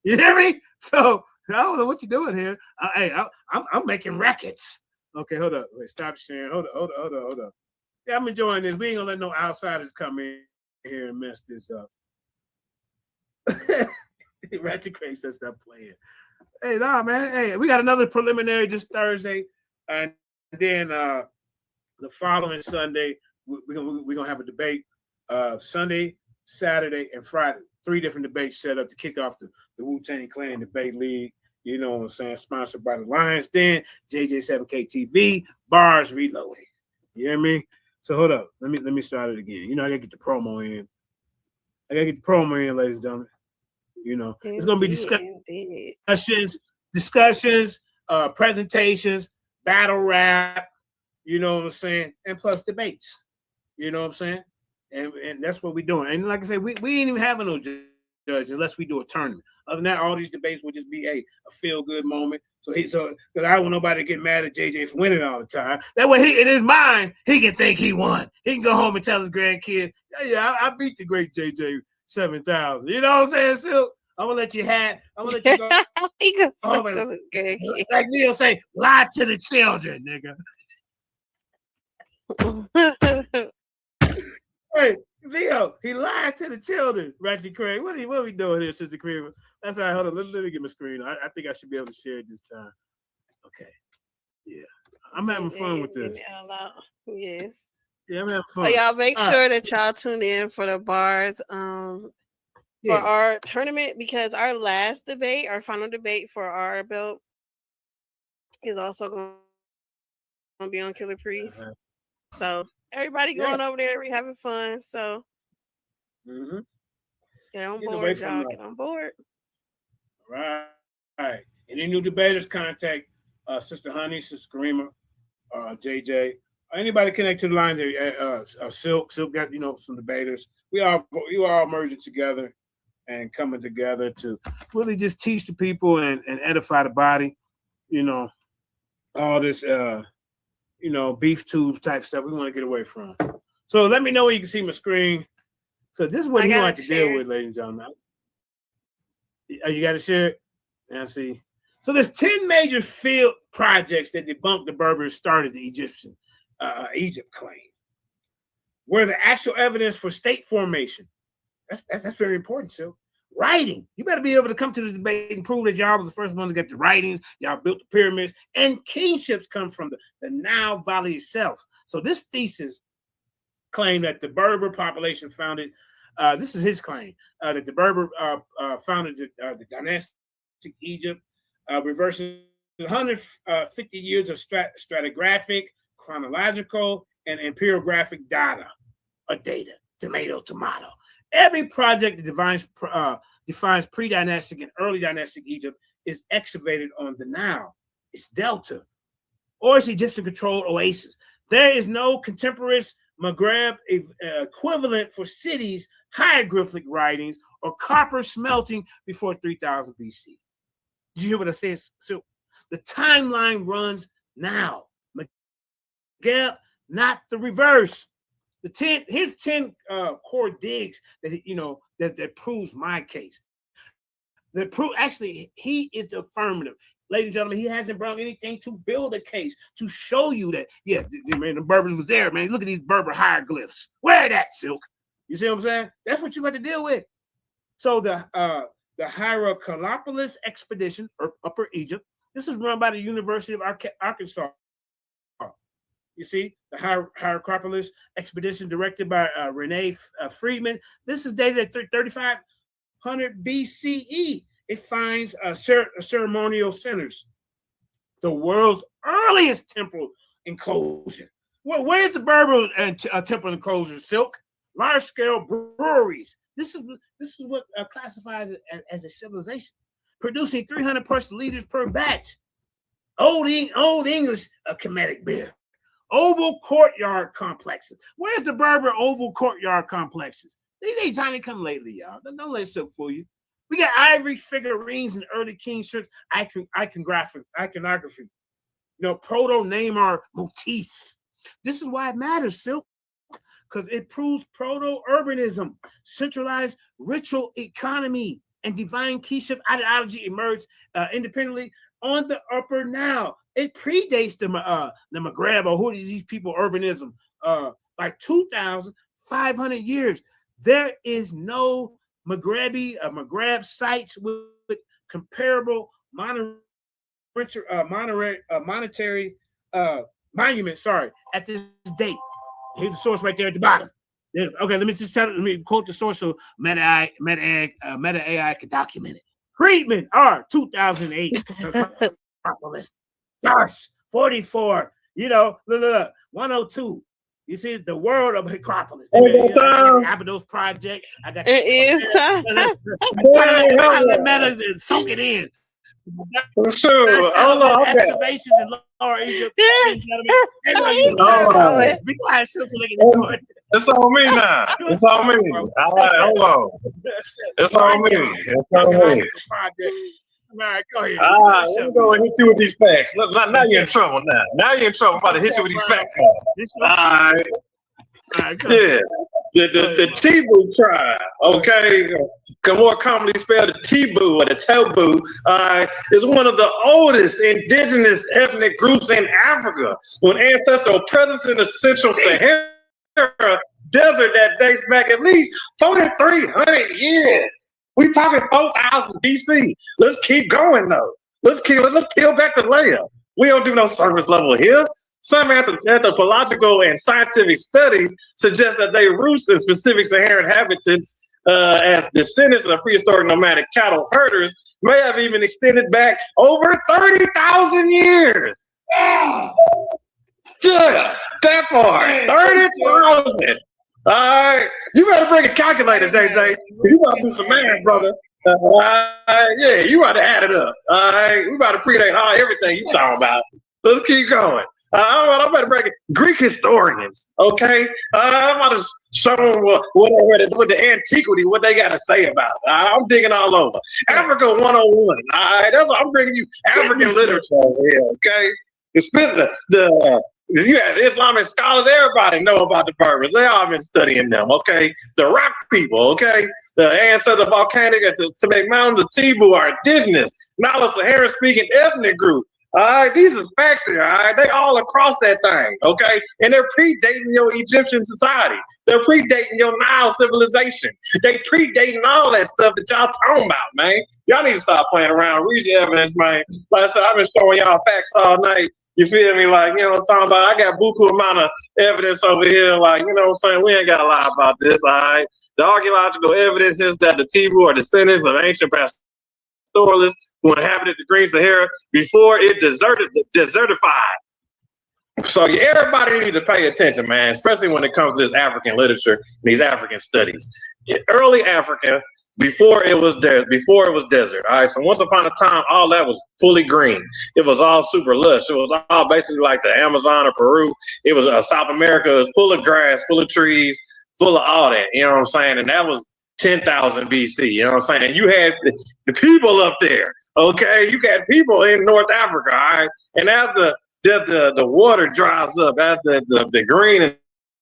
Speaker 1: You hear me? So, I don't know what you're doing here. I'm making records. Okay, hold up. Wait, stop sharing. Hold up. Yeah, I'm enjoying this. We ain't gonna let no outsiders come in here and mess this up. Ratchet Craig said stop playing. Hey, nah, man. Hey, we got another preliminary this Thursday, and then the following Sunday we're gonna have a debate. Sunday, Saturday, and Friday. 3 different debates set up to kick off the Wu-Tang Clan Debate League. You know what I'm saying? Sponsored by the Lions Den, JJ7K TV, Bars Reloaded. You hear me? So hold up. Let me start it again. You know, I gotta get the promo in. Ladies and gentlemen. You know, it's gonna be discussions, presentations, battle rap, you know what I'm saying, and plus debates. You know what I'm saying? And that's what we're doing. And like I said, we ain't even having no judges unless we do a tournament. Other than that, all these debates will just be a feel good moment. So because I don't want nobody to get mad at JJ for winning all the time. That way, he in his mind, he can think he won. He can go home and tell his grandkids, "Yeah, I beat the great JJ 7000." You know what I'm saying, Silk? I'm gonna let you go.
Speaker 3: He goes
Speaker 1: Oh, like Neil say, lie to the children, nigga. Hey, Leo, he lied to the children. Ratchet Craig, what are we doing here, Sister Creamer? That's all right. Hold on. Let me get my screen. I think I should be able to share it this time. Okay. Yeah. I'm having fun with this.
Speaker 3: Yes.
Speaker 1: Yeah, I'm having fun.
Speaker 3: So y'all make sure that y'all tune in for the bars for our tournament, because our last debate, our final debate for our belt, is also going to be on Killer Priest. So everybody going over there, we having fun. So get on board, y'all. Get on board.
Speaker 1: All right. Any new debaters, contact Sister Honey, Sister Karima, JJ. Anybody connect to the line there? Silk got some debaters. We all merging together and coming together to really just teach the people and edify the body. You know, all this beef tubes type stuff we want to get away from. So let me know where you can see my screen. So this is what you have to deal with, ladies and gentlemen. You got to share it? Yeah, see. So there's 10 major field projects that debunk the Berbers started the Egypt claim. Where the actual evidence for state formation. That's very important, too. Writing. You better be able to come to this debate and prove that y'all was the first ones to get the writings. Y'all built the pyramids. And kingships come from the Nile Valley itself. So this thesis claimed that the Berber population founded, this is his claim, that the Berber founded the dynastic Egypt, reversing 150 years of stratigraphic, chronological, and empirographic data. Tomato. Every project that defines pre-dynastic and early dynastic Egypt is excavated on the Nile, its delta, or its Egyptian-controlled oasis. There is no contemporary Maghreb equivalent for cities, hieroglyphic writings, or copper smelting before 3000 BC. Did you hear what I said? So the timeline runs now. Maghreb, not the reverse. Here's 10 core digs that proves my case. Actually, he is the affirmative. Ladies and gentlemen, he hasn't brought anything to build a case to show you that, man, the Berbers was there, man. Look at these Berber hieroglyphs. Where that, Silk? You see what I'm saying? That's what you got to deal with. So the Hierakonpolis expedition, or Upper Egypt, this is run by the University of Arkansas. You see, the Hierakonpolis expedition directed by Renee Friedman. This is dated at 3500 BCE. It finds ceremonial centers, the world's earliest temple enclosure. Where's the Berber temple enclosure, Silk? Large-scale breweries. This is what classifies it as a civilization, producing 300 plus liters per batch. Old English Kemetic beer. Oval courtyard complexes. Where's the Berber oval courtyard complexes? These ain't trying to come lately, y'all. Don't let Silk fool you. We got ivory figurines and early king shirts, iconography. Proto-Neymar motifs. This is why it matters, Silk, because it proves proto-urbanism, centralized ritual economy, and divine kingship ideology emerged independently on the upper Nile. It predates the Maghreb, or who these people urbanism, like 2,500 years. There is no Maghreb sites with comparable monetary monument. Sorry, at this date. Here's the source right there at the bottom. Okay, let me quote the source so Meta AI can document it. Friedman R 2008 Acropolis. Stars 44. Look, 102. You see the world of Acropolis. Abydos Project. I got
Speaker 3: it is time.
Speaker 1: Meta and soak it in.
Speaker 2: Sure. Hold on. Okay.
Speaker 1: Observations in Lower Egypt. Be quiet, Silky.
Speaker 2: It's on me now. It's on me. All right, hold on. It's on me. It's on me.
Speaker 1: All right, go ahead.
Speaker 2: Let me go and hit you with these facts. Look, now you're in trouble now. Now you're in trouble. I'm about to hit you with these facts. All right. Yeah. The Tibu tribe, okay, more commonly spelled the Tibu or the Tebu, is one of the oldest indigenous ethnic groups in Africa, with ancestral presence in the Central Sahara desert that dates back at least 4,300 years. We talking 4,000 BC. Let's keep going though. Let's peel back the layer. We don't do no surface level here. Some anthropological and scientific studies suggest that their roots in specific Saharan habitats as descendants of prehistoric nomadic cattle herders may have even extended back over 30,000 years. Yeah, that far, 30,000. All right, you better bring a calculator, JJ. You gotta do some math, brother. Yeah, you got to add it up. All right, we about to predate everything you talking about. Let's keep going. I'm about to break it. Greek historians, okay? I'm about to show them with the antiquity, what they got to say about it. I'm digging all over. Africa 101. All right, that's what I'm bringing you African literature over here, okay? You have Islamic scholars, everybody know about the Berbers. They all been studying them, okay? The rock people, okay? The ancestors of volcanic at the Semitic Mountains of Tibu are indigenous, not a Sahara-speaking ethnic group. All right, these are facts here. All right, they all across that thing, okay? And they're predating your Egyptian society. They're predating your Nile civilization. They predating all that stuff that y'all talking about, man. Y'all need to stop playing around. Read your evidence, man. Like I said, I've been showing y'all facts all night. You feel me? Like, you know what I'm talking about? I got buku amount of evidence over here. Like, you know what I'm saying? We ain't got to lie about this, all right? The archaeological evidence is that the Tibu are descendants of ancient pastoralists who inhabited the Green Sahara before it desertified. So everybody needs to pay attention, man, especially when it comes to this African literature and these African studies. In early Africa, before it was desert. All right, so once upon a time, all that was fully green. It was all super lush. It was all basically like the Amazon or Peru. It was South America. It was full of grass, full of trees, full of all that. You know what I'm saying? And that was 10,000 BC. You know what I'm saying? And you had the people up there. Okay, you got people in North Africa. All right, and as the water dries up, as the green and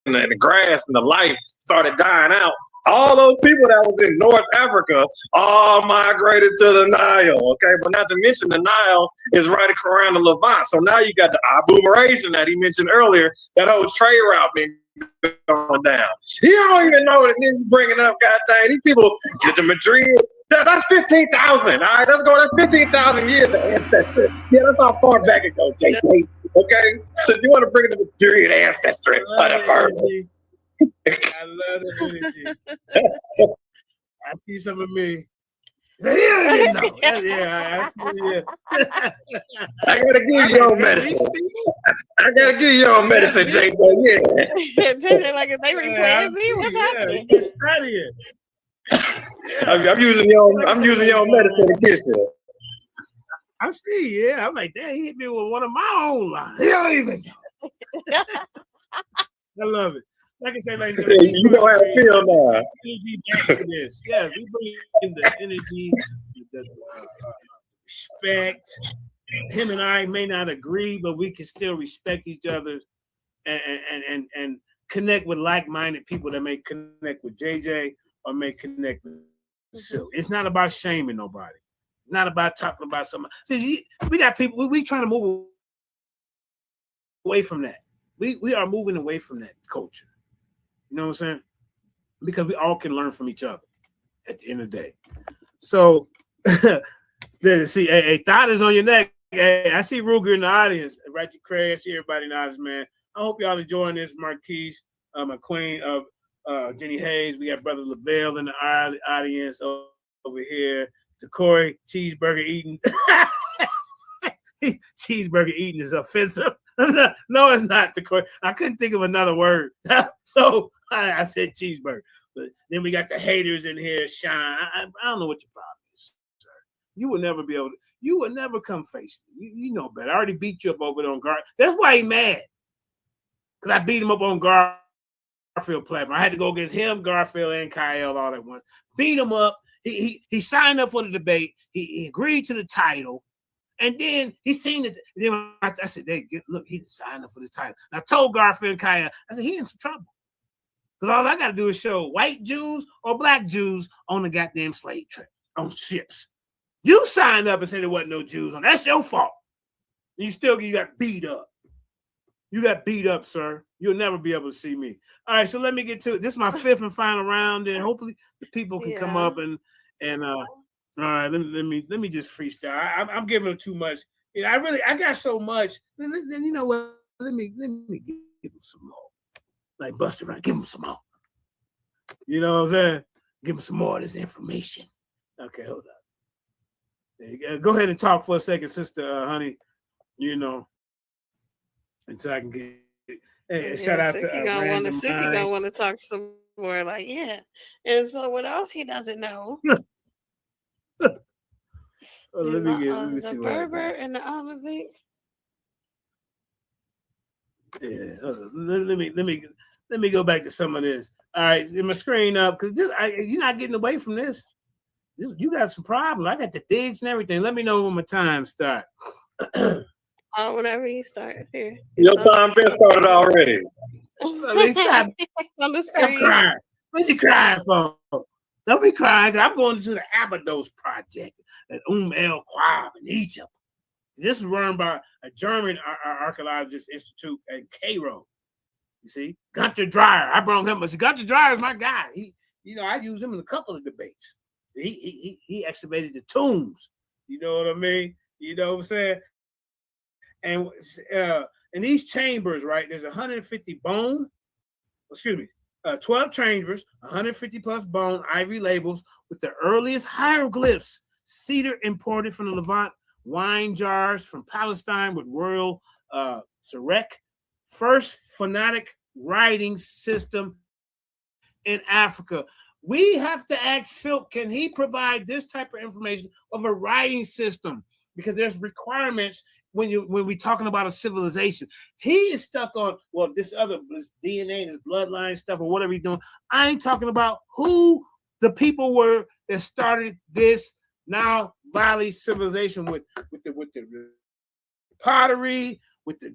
Speaker 2: the grass and the life started dying out, all those people that was in North Africa all migrated to the Nile, okay? But not to mention the Nile is right around the Levant. So now you got the agglomeration that he mentioned earlier, that whole trade route being going down. You don't even know it, and then you bring it up, goddamn. These people, the Madrid, that's 15,000, all right? That's 15,000 years of ancestry. Yeah, that's how far back it goes, JJ, okay? So if you want to bring it to Madrid ancestry,
Speaker 1: I love the energy. I see some of me. Yeah, I see.
Speaker 2: I gotta give you your medicine. I gotta give you your medicine, Jay.
Speaker 3: JJ, like if they replaying me, what's happening?
Speaker 1: You studying.
Speaker 2: I'm using your medicine against you.
Speaker 1: I see. Yeah, I'm like, damn, he hit me with one of my own lines. He don't even know. I love it. Like I said, ladies and gentlemen,
Speaker 2: you know how I feel now.
Speaker 1: Energy back to this. Yeah, we bring in the energy, the respect. Him and I may not agree, but we can still respect each other and connect with like-minded people that may connect with JJ or may connect with Silk. It's not about shaming nobody. not about talking about something. See, we got people. We trying to move away from that. We are moving away from that culture. You know what I'm saying? Because we all can learn from each other at the end of the day. So, see, hey, thought is on your neck. Hey, I see Ruger in the audience. Right to Craig. I see everybody in the audience, man. I hope y'all enjoying this, Marquise, my queen of Jenny Hayes. We got Brother LaVelle in the audience over here. To Corey, cheeseburger eating. Cheeseburger eating is offensive. No, it's not, to Corey. I couldn't think of another word. So I said cheeseburger. But then we got the haters in here, Sean. I don't know what your problem is, sir. You will never be able to. You will never come face me. You know better. I already beat you up over there on Gar. That's why he mad. Because I beat him up on Garfield platform. I had to go against him, Garfield, and Kyle all at once. Beat him up. He signed up for the debate. He agreed to the title. And then he seen it. Then I said, hey, look, he signed up for the title. And I told Garfield and Kyle, I said, he in some trouble. Because all I got to do is show white Jews or black Jews on the goddamn slave trip, on ships. You signed up and said there wasn't no Jews on. That's your fault. You got beat up. You got beat up, sir. You'll never be able to see me. All right, so let me get to it. This is my fifth and final round, and hopefully the people can come up and all right. Let me just freestyle. I'm giving them too much. I got so much. Then you know what? Let me give them some more. Like Busta Rhymes, give them some more. You know what I'm saying? Give them some more of this information. Okay, hold up. There you go. Go ahead and talk for a second, Sister Honey. You know, until I can get. Hey, shout out to
Speaker 3: Silky gonna want to talk some more. Like, yeah. And so, what else he doesn't know?
Speaker 1: Let me see
Speaker 3: the Berber and the Amazigh.
Speaker 1: Yeah, let me go back to some of this. All right, get my screen up because you're not getting away from this. You got some problems. I got the digs and everything. Let me know when my time start.
Speaker 3: Whenever you start here.
Speaker 2: Your time been started already.
Speaker 1: Stop crying. What you crying for? Don't be crying. I'm going to the Abydos Project at El Quab in Egypt. This is run by a German archaeologist institute in Cairo. You see, Gunter Dreyer. I brought him. Gunter Dreyer is my guy. I use him in a couple of debates. He excavated the tombs. You know what I mean? You know what I'm saying? And in these chambers, right, there's 150 bone. 12 chambers, 150 plus bone ivory labels with the earliest hieroglyphs, cedar imported from the Levant, wine jars from Palestine with royal Sarek, first phonetic writing system in Africa. We have to ask Silk, can he provide this type of information of a writing system? Because there's requirements when we're talking about a civilization. He is stuck on, this DNA and his bloodline stuff or whatever he's doing. I ain't talking about who the people were that started this Nile Valley civilization with the pottery, with the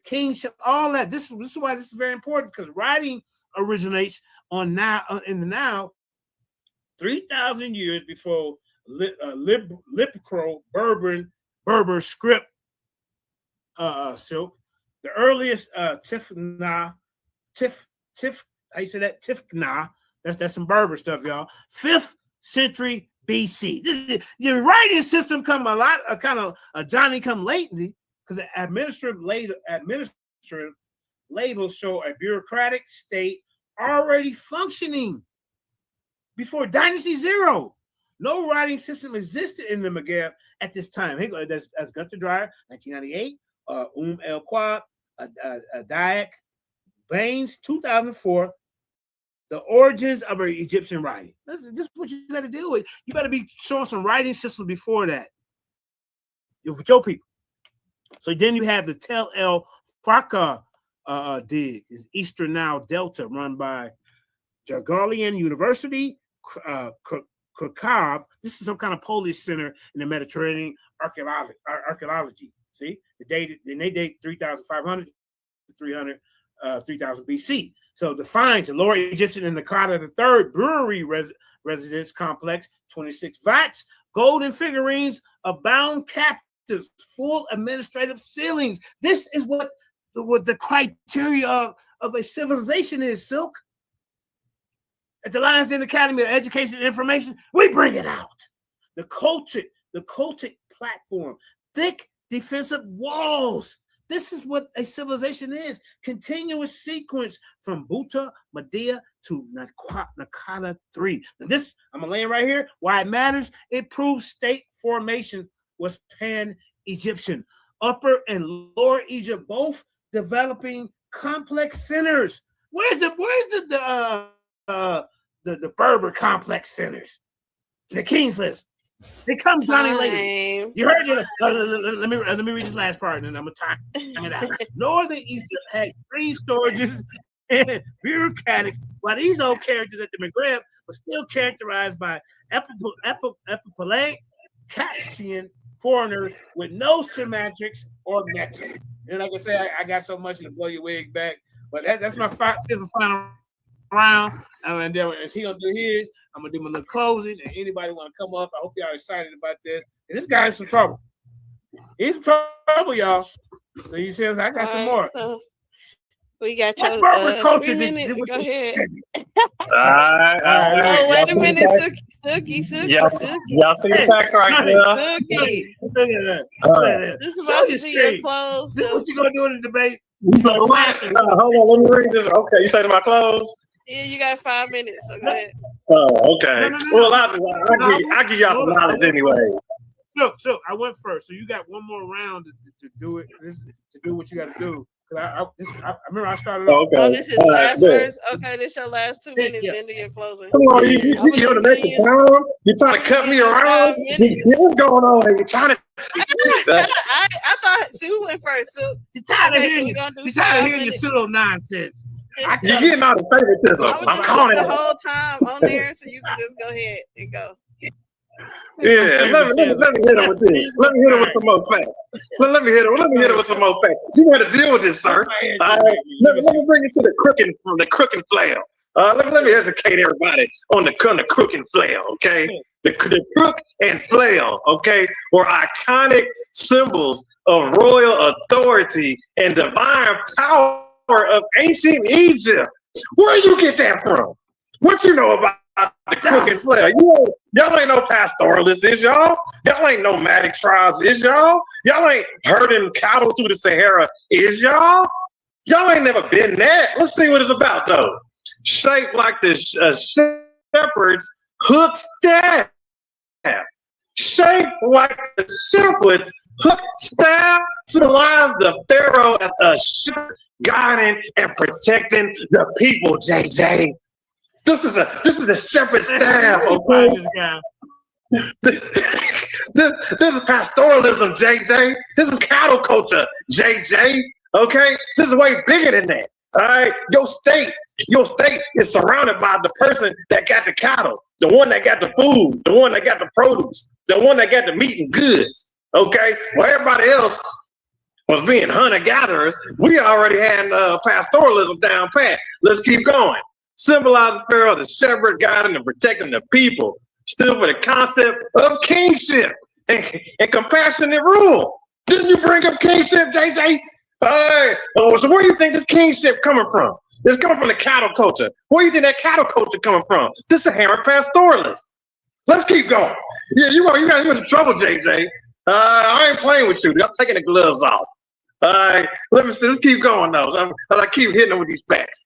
Speaker 1: kingship, all that. This is why this is very important, because writing originates in the Nile 3,000 years before Lipicro Berber script Silk. The earliest Tifna, how you say that? Tifna. That's some Berber stuff, y'all. 5th century BC. The writing system come a lot, kind of Johnny come lately, because the administrative labels show a bureaucratic state already functioning before Dynasty Zero. No writing system existed in the Maghreb at this time. Hey, that's Gunter Dreyer, 1998. El Quab, Dayak, Baines, 2004. The origins of our Egyptian writing. This is what you got to deal with. You better be showing some writing systems before that. For your people. So then you have the Tel El Farka dig, is Eastern Nile Delta, run by Jagiellonian University, Krakow. This is some kind of Polish center in the Mediterranean archaeology. See, they date 3,500 to 300 3000 BC. So the finds, the Lower Egyptian and Nakata III brewery residence complex, 26 vats, golden figurines of bound captives, full administrative ceilings. This is what the criteria of a civilization is, Silk. At the Lions Den Academy of Education and Information, we bring it out. The cultic platform, thick defensive walls. This is what a civilization is. Continuous sequence from Buta, Medea to Nakata 3. Now this, I'm going to lay it right here. Why it matters, it proves state formation was pan-Egyptian. Upper and Lower Egypt both developing complex centers. Where's the Berber complex centers? The King's List. It comes down later. You heard it. Let me read this last part, and then I'm gonna time it out. Northern Egypt had green storages and bureaucratics, while these old characters at the Maghreb were still characterized by epipelagic Capsian foreigners with no semantics or meta. And like I say, I got so much to blow your wig back, but that's my final round. And then as he gonna do his, I'm gonna do my little closing. And anybody want to come up, I hope y'all are excited about this. And this guy's some trouble. He's some trouble, y'all. So you see, I got some more.
Speaker 3: We got your
Speaker 1: Berber culture.
Speaker 3: 3 minutes. Go ahead.
Speaker 2: Oh,
Speaker 3: wait a minute, Silky.
Speaker 2: Y'all see the fact right there?
Speaker 3: Silky. This is about to be your close.
Speaker 1: This is what you gonna do in the debate?
Speaker 2: Hold on, let me read this. Okay, you say to my close?
Speaker 3: Yeah, you got 5 minutes. So go ahead.
Speaker 2: Oh, okay. Well, I'll give y'all some knowledge anyway.
Speaker 1: So I went first. So you got one more round to do it. To do what you got to do. I remember I started.
Speaker 2: Okay.
Speaker 3: Oh, this is last verse. Okay, this your last 2 minutes. Then do your closing.
Speaker 2: Come on, you here to make a time? You trying to cut me around? What's going on here? You trying to?
Speaker 3: I thought Sue went first. Sue.
Speaker 1: She's tired of hearing your pseudo nonsense.
Speaker 2: You're getting all the favoritism. I'm calling
Speaker 3: the whole time on there, so you can just go ahead and go.
Speaker 2: Yeah, let me hit him with this. Let me hit him with some more facts. Let me hit him with some more facts. You got to deal with this, sir. All right. Let me bring it to the crook and flail. Let me educate everybody on the crook and flail, okay? The crook and flail, okay, were iconic symbols of royal authority and divine power of ancient Egypt. Where you get that from? What you know about the crook and flail? Y'all ain't no pastoralists, is y'all? Y'all ain't nomadic tribes, is y'all? Y'all ain't herding cattle through the Sahara, is y'all? Y'all ain't never been that. Let's see what it's about, though. Shaped like the shepherd's hook staff. Shaped like the shepherd's hook staff symbolize the pharaoh as a shepherd guiding and protecting the people, JJ. This is a shepherd staff, okay? This is pastoralism, JJ. This is cattle culture, JJ. Okay? This is way bigger than that. All right. Your state is surrounded by the person that got the cattle, the one that got the food, the one that got the produce, the one that got the meat and goods. Okay. Well, everybody else was being hunter-gatherers. We already had pastoralism down pat. Let's keep going. Symbolize the pharaoh, the shepherd, guiding and protecting the people. Still for the concept of kingship and compassionate rule. Didn't you bring up kingship, JJ? So where do you think this kingship coming from? It's coming from the cattle culture. Where do you think that cattle culture coming from? This Saharan pastoralists. Let's keep going. Yeah, you got into trouble, JJ. I ain't playing with you. I'm taking the gloves off. All right, let's keep going though. I keep hitting them with these facts.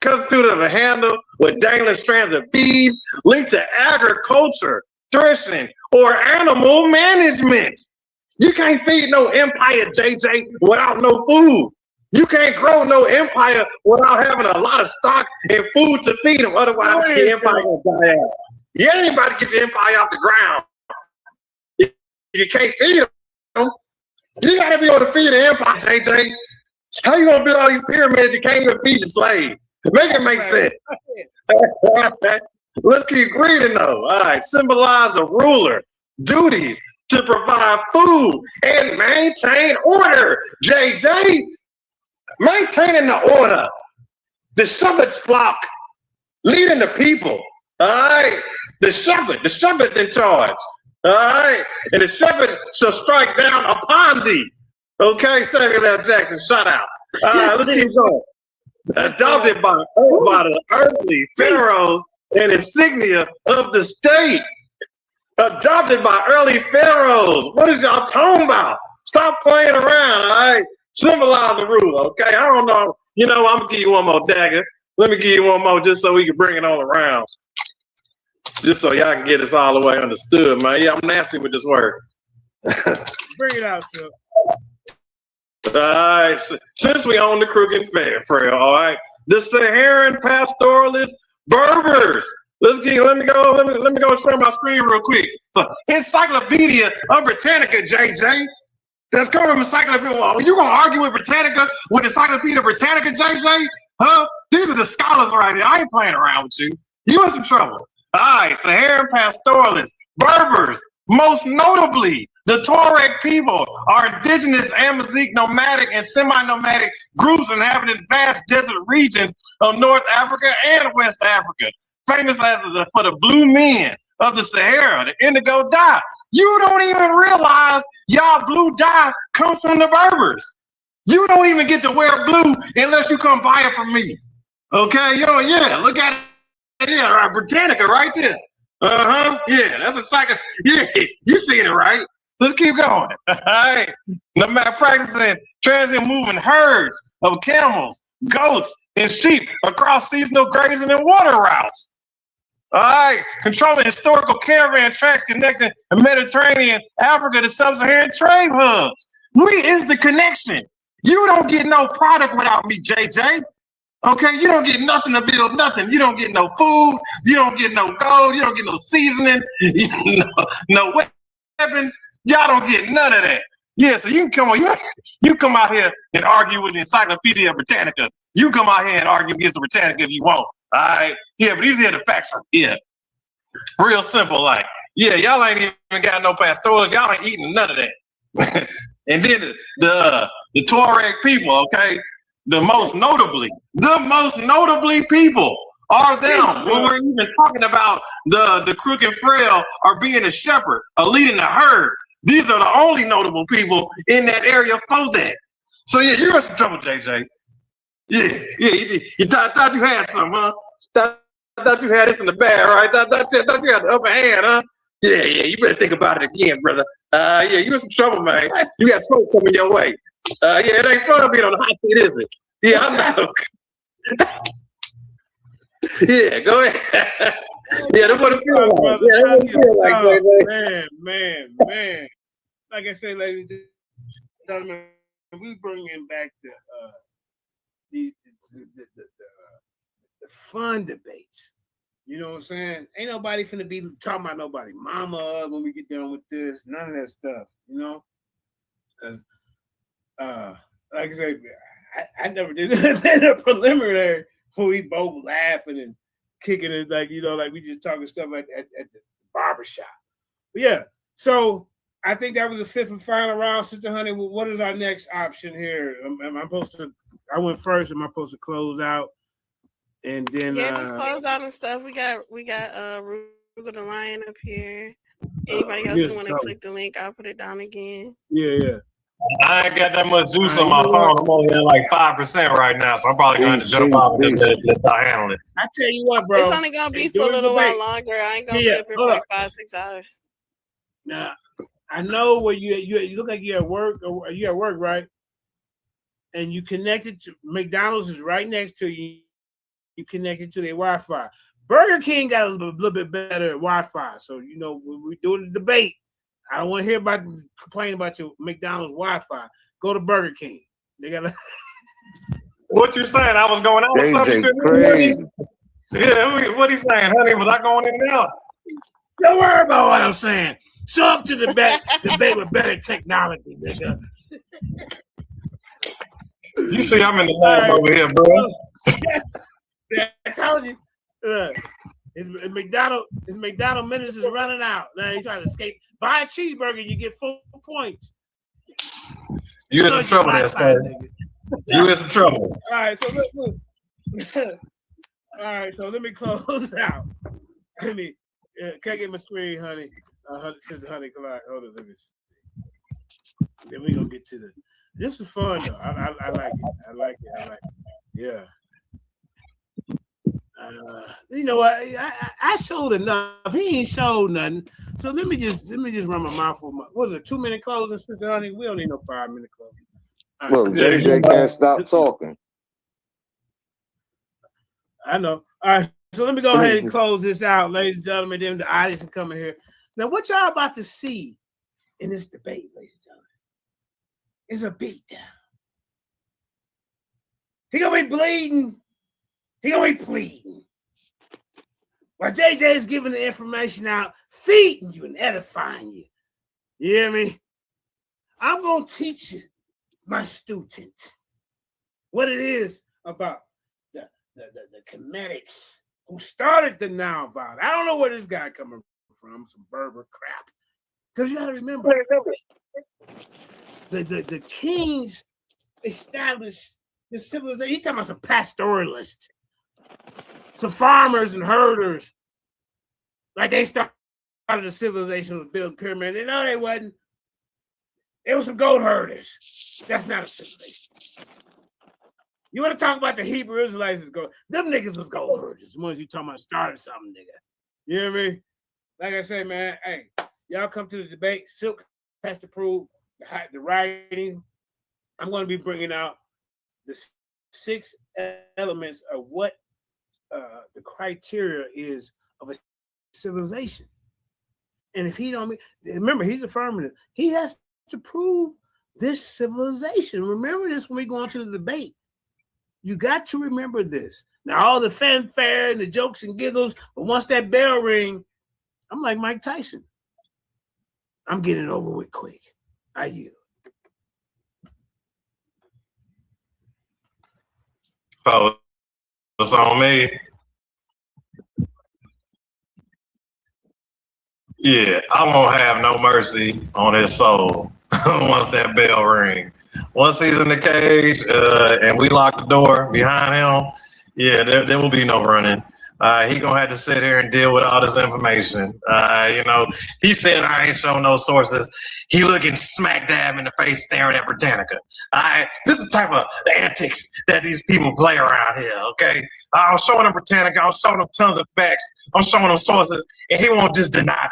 Speaker 2: Constituted of a handle with dangling strands of beads linked to agriculture, threshing, or animal management. You can't feed no empire, JJ, without no food. You can't grow no empire without having a lot of stock and food to feed them. Otherwise, the empire will die out. You ain't anybody get the empire off the ground. You can't feed them. You gotta be able to feed the empire, JJ. How you gonna build all these pyramids? You can't even feed the slaves. Make it make sense. Let's keep reading though. All right, symbolize the ruler, duties to provide food and maintain order. JJ, maintaining the order, the shepherd's flock, leading the people. All right, the shepherd's in charge. All right, and the shepherd shall strike down upon thee. Okay, Samuel L. Jackson, shout out. All right, let's keep going. Adopted by the earthly pharaohs and insignia of the state. Adopted by early pharaohs. What is y'all talking about? Stop playing around, all right? Symbolize the rule, okay? I don't know. You know, I'm gonna give you one more dagger. Let me give you one more just so we can bring it all around. Just so y'all can get this all the way understood, man. Yeah, I'm nasty with this word.
Speaker 1: Bring it out, sir.
Speaker 2: All right, since we own the crooked trail, all right, the Saharan pastoralist Berbers. Let me go share my screen real quick. So, Encyclopedia of Britannica, JJ. That's coming from Encyclopedia. Well, you gonna argue with Britannica with Encyclopedia Britannica, JJ? Huh? These are the scholars right here. I ain't playing around with you. You in some trouble. All right, Saharan pastoralists, Berbers, most notably, the Tuareg people are indigenous Amazigh nomadic and semi-nomadic groups inhabiting vast desert regions of North Africa and West Africa, famous for the blue men of the Sahara, the indigo dye. You don't even realize y'all blue dye comes from the Berbers. You don't even get to wear blue unless you come buy it from me. Okay, yo, yeah, look at it. Yeah, right, Britannica right there. Yeah, that's a cycle. Yeah, you seen it, right? Let's keep going. All right. No matter practicing transient moving herds of camels, goats, and sheep across seasonal grazing and water routes. All right. Controlling historical caravan tracks connecting the Mediterranean, Africa to sub-Saharan trade hubs. We is the connection. You don't get no product without me, JJ. Okay, you don't get nothing to build nothing. You don't get no food. You don't get no gold. You don't get no seasoning. No weapons. Y'all don't get none of that. Yeah, so you can come on. You come out here and argue with the Encyclopedia Britannica. You come out here and argue against the Britannica if you want. All right. Yeah, but these are the facts from here. Real simple, like. Yeah, y'all ain't even got no pastorals. Y'all ain't eating none of that. And then the Tuareg people, okay. The most notably people are them. When we're even talking about the crooked frail or being a shepherd or leading a herd, these are the only notable people in that area for that. So yeah, you're in some trouble, JJ. Yeah, you thought you had some, huh? Thought you had this in the bag, right? Thought you had the upper hand, huh? Yeah, you better think about it again, brother. Yeah, you're in some trouble, man. You got smoke coming your way. Yeah, it ain't fun being on the hot seat, is it? Yeah, I know. Yeah, go ahead. Yeah, that's what it feels like. Yeah, that's what it feels like,
Speaker 1: man. Like I say, ladies and gentlemen, we bringing back the fun debates. You know what I'm saying? Ain't nobody finna be talking about nobody mama when we get done with this. None of that stuff, you know? Because, like I said, I never did a preliminary where we both laughing and kicking it like, you know, like we just talking stuff at the barbershop. But yeah, so I think that was the fifth and final round. Sister Honey, what is our next option here? I went first. Am I supposed to close out? And then
Speaker 3: just close out and stuff. We got Ruger the Lion up here. Anybody else who want to click the link, I'll put it down again.
Speaker 1: Yeah.
Speaker 2: I ain't got that much juice on my phone. I'm only at like 5% right now, so I'm probably going to jump off and let handle it.
Speaker 1: I tell you what, bro.
Speaker 3: It's only going to be for a little while longer. I ain't going to be up here for like 5-6 hours.
Speaker 1: Now, I know where you look like you're at work, or you at work, right? And you connected to McDonald's is right next to you. You connected to their Wi-Fi. Burger King got a little bit better Wi-Fi. So, you know, when we're doing the debate, I don't want to hear about complaining about your McDonald's Wi-Fi. Go to Burger King. They got
Speaker 2: What you saying? I was going out with something.
Speaker 4: Crazy.
Speaker 2: Yeah, what he saying, honey? Was I going in and out?
Speaker 1: Don't worry about what I'm saying. Show up to the debate with better technology, nigga.
Speaker 2: You see, I'm in the lab over here, bro.
Speaker 1: I told you. His McDonald minutes is running out. Now he's trying to escape. Buy a cheeseburger, you get 4 points.
Speaker 2: You're in trouble there, son. You in some trouble.
Speaker 1: All right, so look. All right, so let me close out. Let me. Can I get my screen, honey? Sister Honey, collide. Hold on, let me see. Then we gonna get to the. This is fun though. I like it. I like it. Yeah. You know what? I showed enough. He ain't showed nothing. So let me just run my mouth for my. What was it? 2-minute closing, Sister Honey? We don't need no 5-minute closing. Right.
Speaker 4: Well, JJ can't stop talking.
Speaker 1: I know. All right. So let me go ahead and close this out, ladies and gentlemen. Then the audience can come in here. Now, what y'all about to see in this debate, ladies and gentlemen, is a beatdown. He gonna be bleeding. He gonna be pleading. While JJ is giving the information out, feeding you and edifying you. You hear me? I'm gonna teach you, my student, what it is about the comedics who started the noun violence. I don't know where this guy coming from, some Berber crap. Because you gotta remember, the kings established the civilization. He's talking about some pastoralists, some farmers and herders. Like they started the civilization with building pyramids. They know they wasn't. It was some goat herders. That's not a civilization. You want to talk about the Hebrew Israelites as goat? Them niggas was goat herders. The ones you talking about started something, nigga. You hear me? Like I say, man, hey, y'all come to the debate. Silk has to prove the writing. I'm going to be bringing out the 6 elements of what the criteria is of a civilization. And if he don't, remember, he's affirmative. He has to prove this civilization. Remember this when we go into the debate. You got to remember this. Now, all the fanfare and the jokes and giggles, but once that bell ring, I'm like Mike Tyson. I'm getting it over with quick. I yield.
Speaker 2: Oh, it's on me. Yeah, I won't have no mercy on his soul once that bell rings. Once he's in the cage and we lock the door behind him, yeah, there will be no running. He gonna have to sit here and deal with all this information. He said I ain't show no sources. He looking smack dab in the face, staring at Britannica. This is the type of antics that these people play around here. Okay, I'm showing him Britannica. I'm showing him tons of facts. I'm showing him sources, and he won't just deny.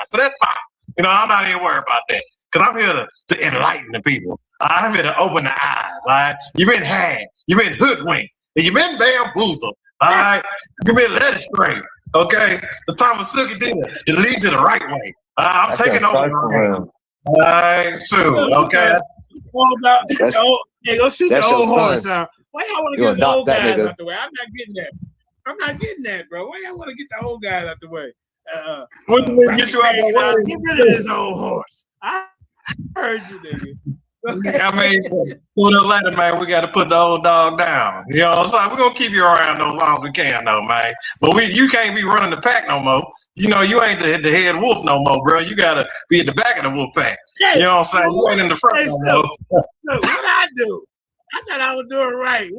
Speaker 2: So that's fine. I'm not even worried about that because I'm here to enlighten the people. I'm here to open the eyes. All right, you've been had, you've been hoodwinked, and you've been bamboozled. All right, you've been led astray. Okay, the time of Silky dinner to lead to the right way. I'm taking over. All right, sure. Okay.
Speaker 1: Go shoot the old horse out. Why y'all want to get the old guys out the way? I'm not getting that. I'm not getting that, bro. Why y'all want to get the old guys out the way?
Speaker 2: What do you get you out the way?
Speaker 1: Get rid of this old horse. I heard you, nigga.
Speaker 2: I mean, for the later, man, we got to put the old dog down. You know what I'm saying? We're going to keep you around as long as we can, though, man. But you can't be running the pack no more. You ain't the head wolf no more, bro. You got to be at the back of the wolf pack.
Speaker 1: Hey,
Speaker 2: you know what I'm saying? You ain't in the front no more.
Speaker 1: Look, what I do? I thought I was doing right.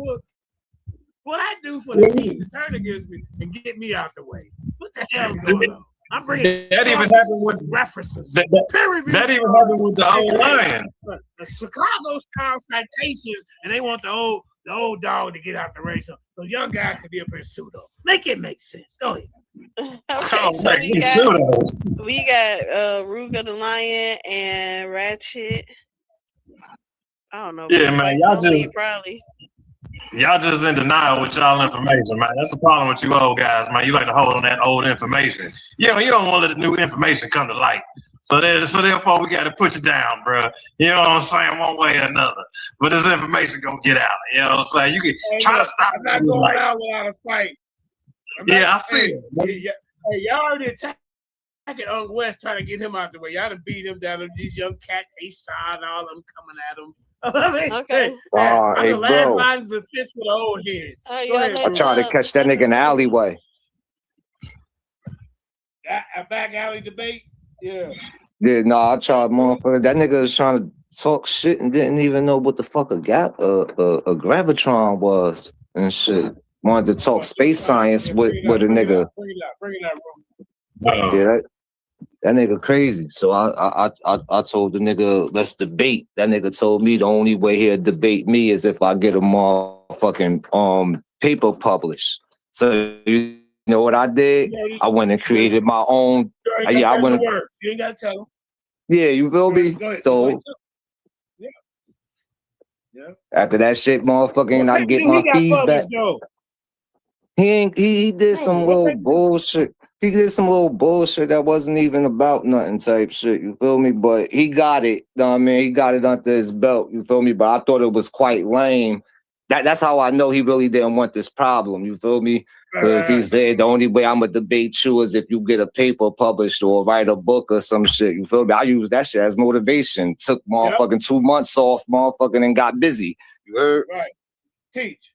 Speaker 1: What I do for the team to turn against me and get me out the way? What the hell is going on? I'm bringing
Speaker 2: that even happened with
Speaker 1: references.
Speaker 2: That even happened with the old lion.
Speaker 1: The Chicago style citations, and they want the old dog to get out the race. So young guys can be up in pseudo. Make it make sense. Go ahead.
Speaker 3: Okay, so we got Ruga the lion and Ratchet. I don't know.
Speaker 2: Yeah, man, y'all just in denial with y'all information, man. That's the problem with you old guys, man. You like to hold on that old information. You don't want to let the new information come to light. So therefore, we got to put you down, bro. You know what I'm saying? One way or another. But this information gonna get out. You know what I'm saying? You can try to stop.
Speaker 1: I'm not going out without a fight.
Speaker 2: I see it.
Speaker 1: Hey, y'all already attacking Uncle West, trying to get him out the way. Y'all done beat him down. These young cats, Aesop and all of them coming at him. I mean,
Speaker 3: okay.
Speaker 1: I'm the last line of the fist with the old heads.
Speaker 4: I tried to catch that nigga in the alleyway.
Speaker 1: A back alley debate? Yeah.
Speaker 4: Yeah, no, I tried, motherfucker. That nigga was trying to talk shit and didn't even know what the fuck a gravitron was and shit. Wanted to talk space science with a nigga.
Speaker 1: Bring it out,
Speaker 4: Yeah, that nigga crazy. So I told the nigga, let's debate. That nigga told me the only way he'll debate me is if I get a motherfucking paper published. So you know what I did? I went and created my own. Yeah, I went.
Speaker 1: You ain't gotta tell him.
Speaker 4: Yeah, you feel me? So
Speaker 1: yeah.
Speaker 4: After that shit, motherfucking, I get my feedback. He did some little bullshit. He did some little bullshit that wasn't even about nothing type shit. You feel me? But he got it. I mean, he got it under his belt. You feel me? But I thought it was quite lame. That's how I know he really didn't want this problem. You feel me? Because he said the only way I'm gonna debate you is if you get a paper published or write a book or some shit. You feel me? I use that shit as motivation. Took motherfucking 2 months off, motherfucking, and got busy. You heard?
Speaker 1: Right. Teach.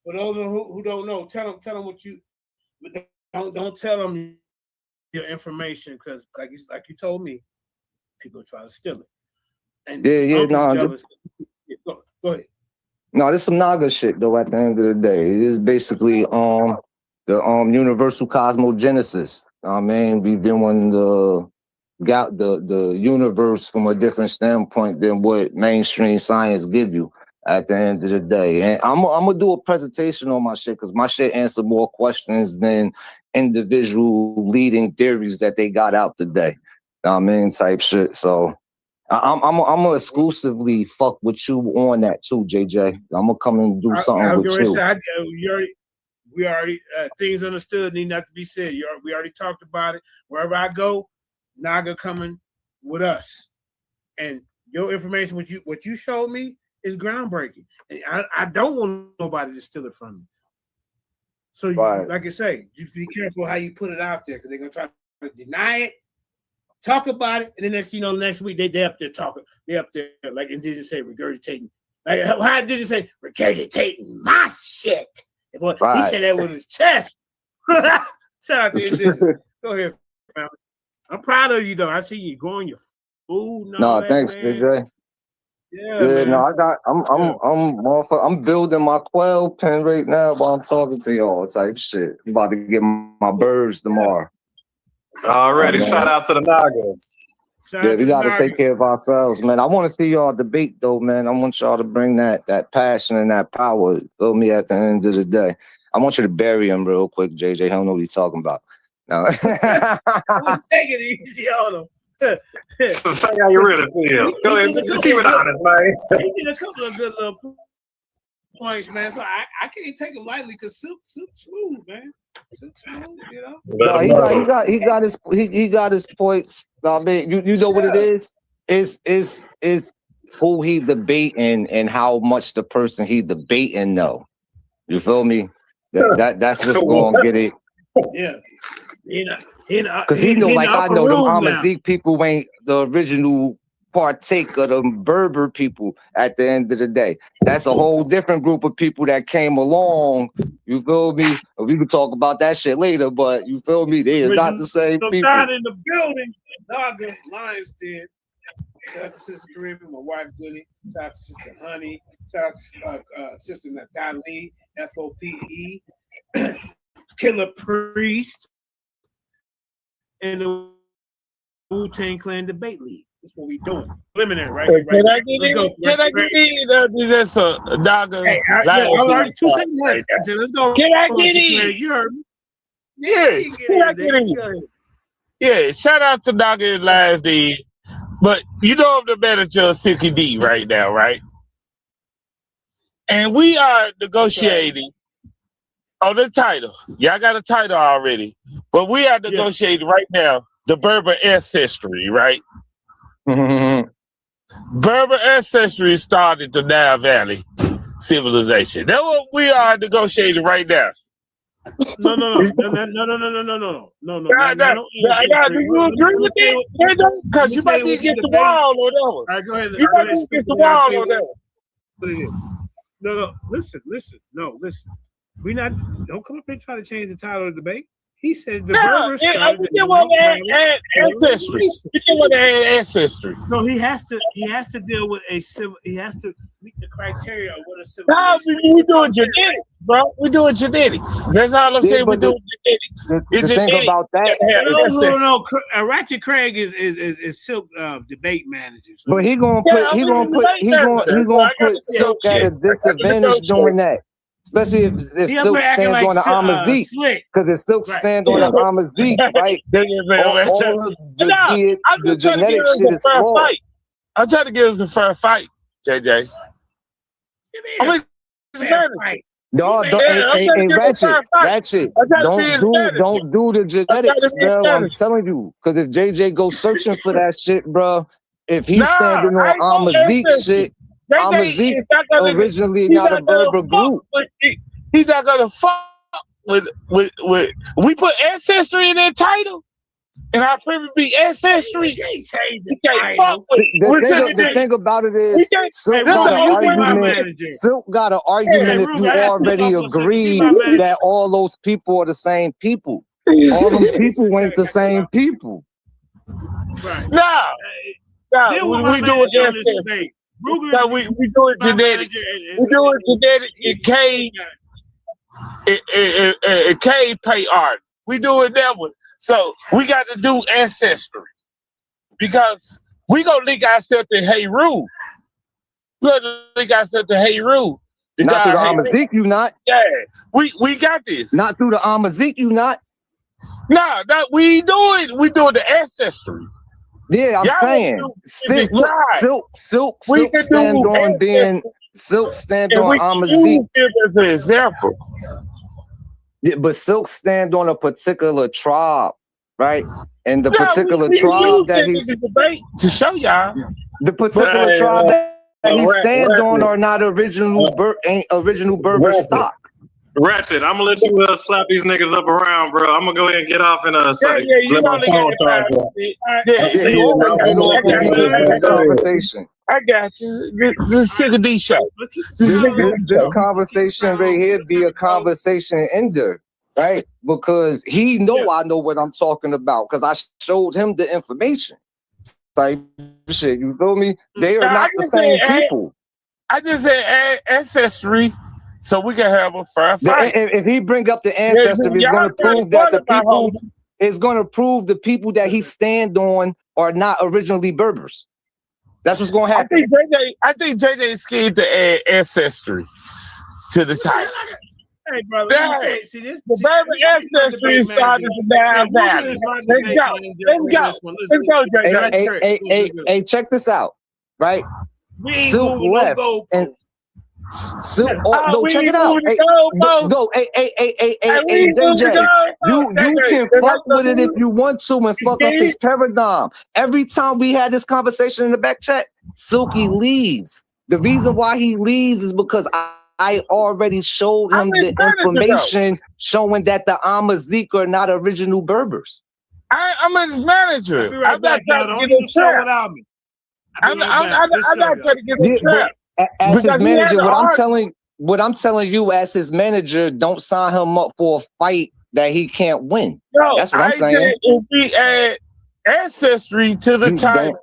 Speaker 1: For those who don't know, tell them what you. Don't tell them your information because, like you told me, people try to steal it. And go ahead.
Speaker 4: No, this some Naga shit though. At the end of the day, it is basically the universal cosmogenesis. I mean, we doing the universe from a different standpoint than what mainstream science give you. At the end of the day, and I'm gonna do a presentation on my shit because my shit answer more questions than individual leading theories that they got out today. I mean, type shit. So I'm gonna exclusively fuck with you on that too, JJ. I'm gonna come and do something with you.
Speaker 1: We already things understood need not to be said. We already talked about it. Wherever I go, Naga coming with us, and your information, what you showed me, is groundbreaking. And I don't want nobody to steal it from me. So, like I say, just be careful how you put it out there because they're gonna try to deny it, talk about it, and then next week they up there talking. They up there like it didn't say regurgitating. Like how did it say regurgitating my shit? Boy, he said that with his chest. Shout out to Indigenous. Go ahead, family. I'm proud of you though. I see you growing your food.
Speaker 4: No, thanks, JJ. Yeah, no, I'm building my quail pen right now while I'm talking to y'all type shit. I'm about to get my birds tomorrow.
Speaker 2: Already, shout out to the Nagas.
Speaker 4: Yeah, we gotta take care of ourselves, man. I want to see y'all debate though, man. I want y'all to bring that passion and that power. Feel me? At the end of the day, I want you to bury him real quick, JJ. I don't know what he's talking about. No,
Speaker 1: let's take it easy on him.
Speaker 2: So say how you really feel. Go ahead, keep it honest, man.
Speaker 1: He did a couple of good little points, man. So I can't take him lightly because Silk smooth, man. Silk smooth, you know.
Speaker 4: No, he got his points. I mean, you know what it is? Is who he debating and how much the person he debating know. You feel me? That's what's gonna get it.
Speaker 1: Yeah.
Speaker 4: Because he know, like I know, them Amazigh people ain't the original partake of them Berber people at the end of the day. That's a whole different group of people that came along. You feel me? We can talk about that shit later, but you feel me? They are not the same people.
Speaker 1: Not in the building. Naga Lions did. Shout out to Sister Caribbean, my wife Goody. Shout out to Sister Honey. Shout out to Sister Natalie, FOPE. Killer Priest. And the Wu-Tang Clan debate league. That's what we doing. Preliminary, right?
Speaker 5: Can I get in? That's a Naga.
Speaker 1: Hey, I already 2 seconds. Right, let's go.
Speaker 5: Can I get in?
Speaker 1: You heard me.
Speaker 5: Yeah. Can I get in? Yeah. Shout out to Naga and Last D. But you know I'm the manager of Silky D right now, right? And we are negotiating on the title. Y'all got a title already. But we are negotiating right now the Berber ancestry, right? Berber ancestry started the Nile Valley civilization. That's what we are negotiating right now.
Speaker 1: No. Do you
Speaker 5: agree with it? Because you might be against the wall or whatever.
Speaker 1: All right, go ahead.
Speaker 5: You might be against the wall or whatever.
Speaker 1: No, listen. No, listen. Don't come up here and try to change the title of the debate. He said the
Speaker 5: No,
Speaker 1: Berbers
Speaker 5: we
Speaker 1: started
Speaker 5: didn't want to add ancestry. We didn't want to add ancestry.
Speaker 1: No, he has to deal with a civil. He has to meet the criteria of what a
Speaker 5: No,
Speaker 1: civilization.
Speaker 5: we doing genetics, bro. We doing genetics. That's all I'm saying. We doing genetics.
Speaker 4: The thing about that,
Speaker 1: No. Ratchet Craig is Silk debate manager. So.
Speaker 4: But he gonna put Silk at a disadvantage doing that. Especially if Silk stands on the Amazique. Because if Silk stands on the Amazique, right? all of the genetic shit is flawed.
Speaker 5: I'm trying to give us a fair fight, JJ. I mean,
Speaker 4: No, Ratchet. Don't do the genetics, bro. I'm telling you. Because if JJ goes searching for that shit, bro, if he's standing on Amazique shit, Amazique originally not a Berber group.
Speaker 5: He's not gonna fuck with we put ancestry in that title, and our privy be ancestry.
Speaker 4: The thing about it is, Silk got an argument if you already agree that all those people are the same people. All them people ain't the same people.
Speaker 5: Right. No, we doing ancestry. No, we doing genetics. We doing genetics and cave pay art. We doing that one. So we got to do ancestry because we gonna link ourselves to Heru. We gonna link ourselves to Heru.
Speaker 4: Not through the Amazique, you not.
Speaker 5: Yeah, we got this.
Speaker 4: Not through the Amazique, you not.
Speaker 5: No, we doing the ancestry.
Speaker 4: Yeah, I'm saying Silk stand on being Silk stand on Amazique
Speaker 5: as an example.
Speaker 4: Yeah, but Silk stand on a particular tribe, right? And the particular tribe that he's
Speaker 5: to show y'all
Speaker 4: the particular tribe that he stands on are not original Berber stock.
Speaker 2: Ratchet, I'm gonna let you slap these niggas up around, bro. I'm gonna go ahead and get off in a second.
Speaker 5: You only
Speaker 4: conversation.
Speaker 5: I got you. This is a D show.
Speaker 4: This conversation right here be a conversation ender, right? Because he know I know what I'm talking about because I showed him the information. Like shit, you feel me? They are not the same people.
Speaker 5: I just said ancestry. So we can have a fair fight.
Speaker 4: If he bring up the ancestry, it's going to prove that the people is going to prove the people that he stand on are not originally Berbers. That's what's going to happen.
Speaker 5: I think JJ is scared to add ancestry to the title.
Speaker 1: Hey, brother,
Speaker 5: the Berber ancestry started to down valley. Let's go, JJ.
Speaker 4: Hey, check this out, right? Silk left and. Check it out. Hey, JJ, you can fuck with it if you want to and fuck up his paradigm. Every time we had this conversation in the back chat, Silky leaves. The reason why he leaves is because I already showed him the information showing that the Amazique are not original Berbers.
Speaker 5: I'm his manager. I'm not trying to get his trap without me. I'm not trying to get his trap.
Speaker 4: As his manager, what I'm telling you as his manager, don't sign him up for a fight that he can't win.
Speaker 5: No,
Speaker 4: that's what I'm saying.
Speaker 5: If we add ancestry to the title,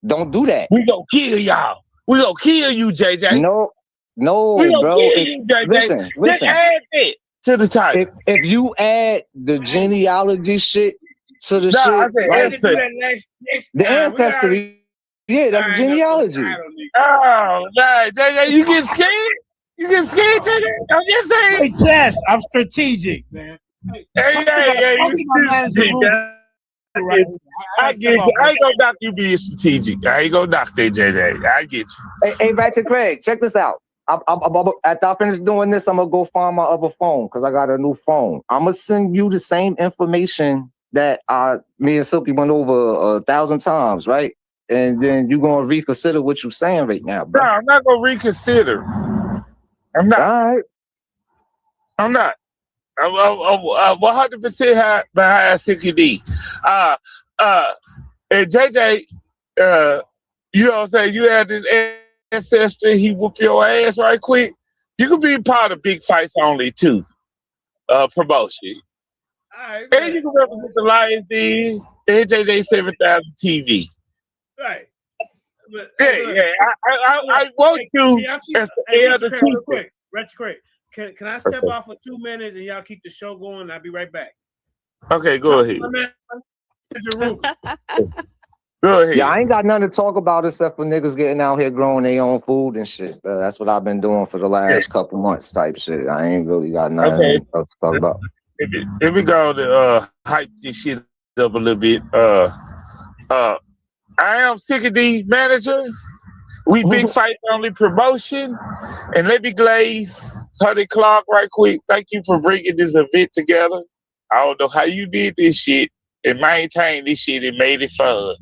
Speaker 4: don't do that.
Speaker 5: We gonna kill y'all. We gonna kill you, JJ.
Speaker 4: No, bro. Listen.
Speaker 5: Just add it to the title.
Speaker 4: If you add the genealogy shit to the shit, right? The ancestry. Yeah, that's genealogy.
Speaker 5: Oh, nah, JJ, you get scared? You get scared, JJ? I'm just saying.
Speaker 1: Hey, Jess, I'm strategic, man.
Speaker 5: Hey, I get you. I ain't gonna knock you being strategic. I ain't gonna knock that, JJ. I get you.
Speaker 4: Hey, Ratchet Craig, check this out. After I finish doing this, I'm gonna go find my other phone because I got a new phone. I'm gonna send you the same information that me and Silky went over 1,000 times, right? And then you're going to reconsider what you're saying right now, bro.
Speaker 5: No, I'm not going to reconsider. I'm not.
Speaker 4: All right.
Speaker 5: I'm not. I'm 100% behind Silky D. And JJ, you know what I'm saying? You had this ancestry, he whoop your ass right quick. You could be part of Big Fights Only, too. Promotion.
Speaker 1: right,
Speaker 5: And you can represent the Lions Den and JJ 7000 TV.
Speaker 1: right. But,
Speaker 5: Yeah. I want you as the heir of the
Speaker 1: real
Speaker 5: teacher.
Speaker 1: quick. Can I step off for 2 minutes and y'all keep the show going? I'll be right back.
Speaker 5: Okay, go ahead. Go ahead.
Speaker 4: Yeah, I ain't got nothing to talk about except for niggas getting out here growing their own food and shit. That's what I've been doing for the last couple months type shit. I ain't really got nothing else to talk about.
Speaker 5: If we go to hype this shit up a little bit, I am Silky D manager. We big fight only promotion, and let me glaze Honey Clark right quick. Thank you for bringing this event together. I don't know how you did this shit and maintained this shit and made it fun.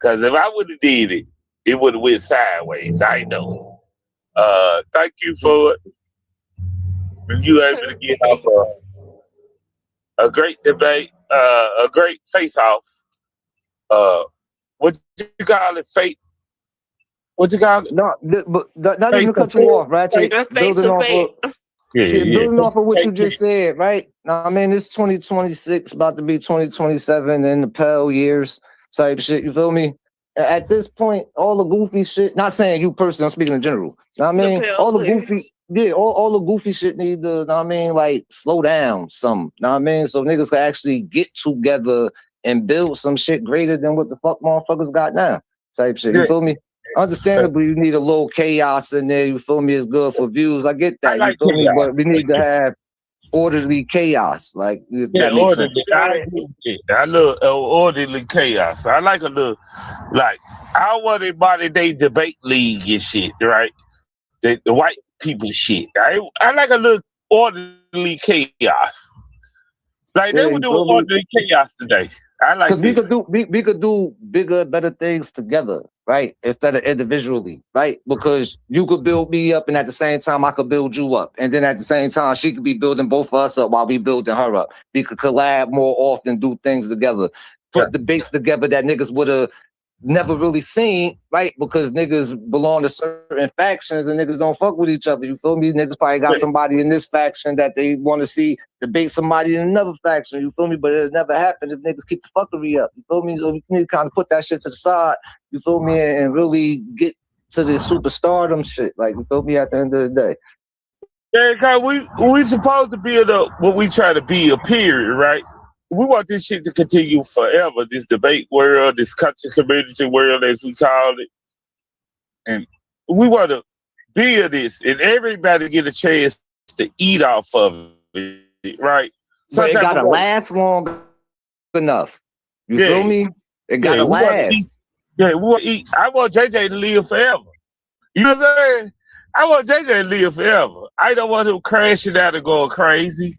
Speaker 5: Cause if I would have did it, it would have went sideways. I know. Thank you for it. And you able to get off a great debate, a great face-off. What you call it? Fate? What you call it?
Speaker 4: No, but not even to cut you off, Ratchet. Building off of what you just said, right? Now, I mean, it's 2026, about to be 2027 in the Pell years type shit. You feel me? At this point, all the goofy shit. Not saying you personally, I'm speaking in general. I mean, all the goofy shit need to. I mean, like slow down some. I mean, so niggas can actually get together and build some shit greater than what the fuck motherfuckers got now. Type shit. You feel me? Understandably, you need a little chaos in there. You feel me? It's good for views. I get that. You feel me? But we need to have orderly chaos. Like that makes sense.
Speaker 5: I love orderly chaos. I like a little, like I want a modern day debate league and shit, right? The white people shit. I like a little orderly chaos. Like they would do orderly chaos today. I like
Speaker 4: because we could do bigger, better things together, right? Instead of individually, right? Because you could build me up, and at the same time, I could build you up, and then at the same time, she could be building both of us up while we building her up. We could collab more often, do things together, put debates together that niggas would have never really seen, right? Because niggas belong to certain factions and niggas don't fuck with each other. You feel me? Niggas probably got somebody in this faction that they want to see debate somebody in another faction. You feel me? But it'll never happen if niggas keep the fuckery up. You feel me? So we need to kind of put that shit to the side. You feel me? And really get to the superstardom shit. Like, you feel me? At the end of the day.
Speaker 5: Yeah, cause we supposed to build up what we try to be a period, right? We want this shit to continue forever, this debate world, this country community world, as we call it. And we want to build this and everybody get a chance to eat off of it, right?
Speaker 4: But it got to last long enough. You feel me? It got to last.
Speaker 5: We want to eat. I want JJ to live forever. You know what I'm saying? I want JJ to live forever. I don't want him crashing out and going crazy.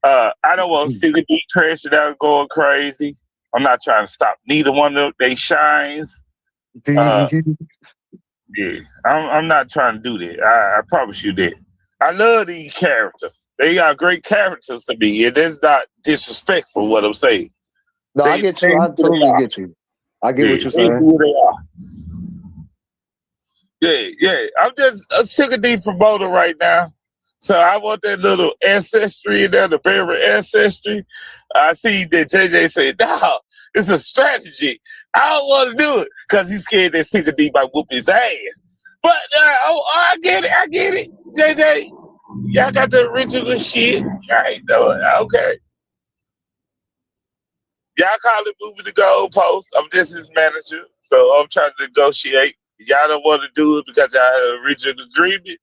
Speaker 5: I don't want Silky D crashing out and going crazy. I'm not trying to stop neither one of they shines. I'm not trying to do that. I promise you that. I love these characters. They got great characters to me, and that's not disrespectful what I'm saying.
Speaker 4: No, I get you. I totally get you. I get what you're saying.
Speaker 5: Who they are. Yeah. I'm just a Silky D promoter right now. So I want that little ancestry in there, the Berry ancestry. I see that JJ said, no, it's a strategy. I don't want to do it because he's scared that Silky D might whoop his ass. But I get it. JJ, y'all got the original shit. I know it. Okay. Y'all call it moving the goalpost. I'm just his manager, so I'm trying to negotiate. Y'all don't want to do it because y'all had an original agreement.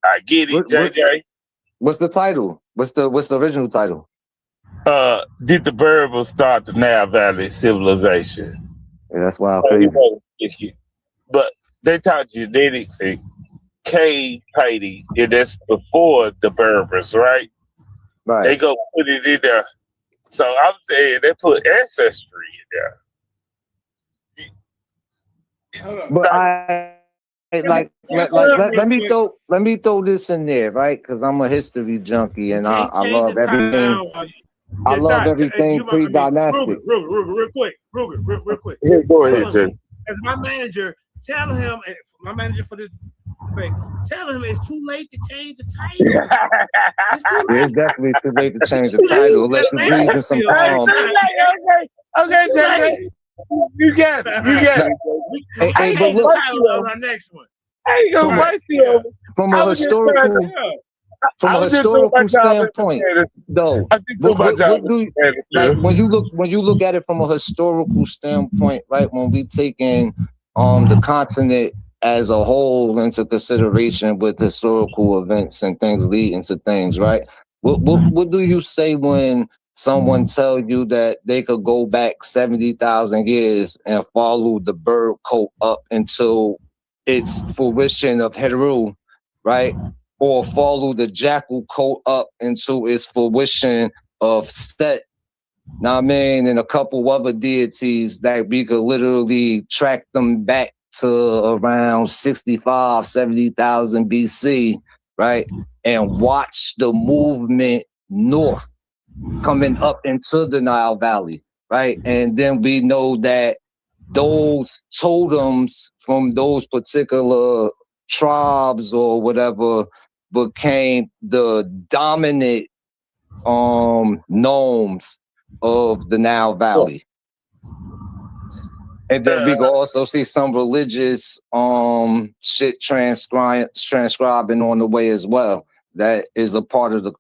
Speaker 5: I get it, JJ.
Speaker 4: What's the title? What's the original title?
Speaker 5: Did the Berbers start the Nile Valley civilization?
Speaker 4: Yeah, that's why I
Speaker 5: But they taught genetics and cave painting, and that's before the Berbers, right?
Speaker 4: Right.
Speaker 5: They go put it in there. So I'm saying they put ancestry in there.
Speaker 4: But let me throw this in there, right? Because I'm a history junkie and I love everything. I love everything pre-dynastic.
Speaker 1: Real quick.
Speaker 5: Yeah, go ahead, Jay.
Speaker 1: As my manager, tell him, my manager for this Tell him it's too late to change the title. It's too late.
Speaker 4: It's definitely too late to change the title unless you breathe in some
Speaker 5: Okay, JJ. You got it. You got it.
Speaker 4: Hey,
Speaker 1: I
Speaker 4: but
Speaker 1: change the
Speaker 4: look,
Speaker 1: title on our next one.
Speaker 5: I ain't gonna fight you.
Speaker 4: from
Speaker 5: I
Speaker 4: a
Speaker 5: was just trying
Speaker 4: historical
Speaker 5: to-
Speaker 4: from
Speaker 5: I
Speaker 4: a
Speaker 5: was just doing my
Speaker 4: historical
Speaker 5: job as a
Speaker 4: standpoint,
Speaker 5: editor.
Speaker 4: though,
Speaker 5: I just doing my job
Speaker 4: what do you,
Speaker 5: as an
Speaker 4: like
Speaker 5: editor.
Speaker 4: when you look at it from a historical standpoint, right? When we taking the continent as a whole into consideration with historical events and things leading to things, right? What do you say when someone tell you that they could go back 70,000 years and follow the bird coat up until its fruition of Heru, right? Or follow the jackal coat up into its fruition of Set, now I mean, and a couple other deities that we could literally track them back to around 65, 70,000 BC, right? And watch the movement north coming up into the Nile Valley, right? And then we know that those totems from those particular tribes or whatever became the dominant gnomes of the Nile Valley. And then we can also see some religious shit transcribing on the way as well. That is a part of the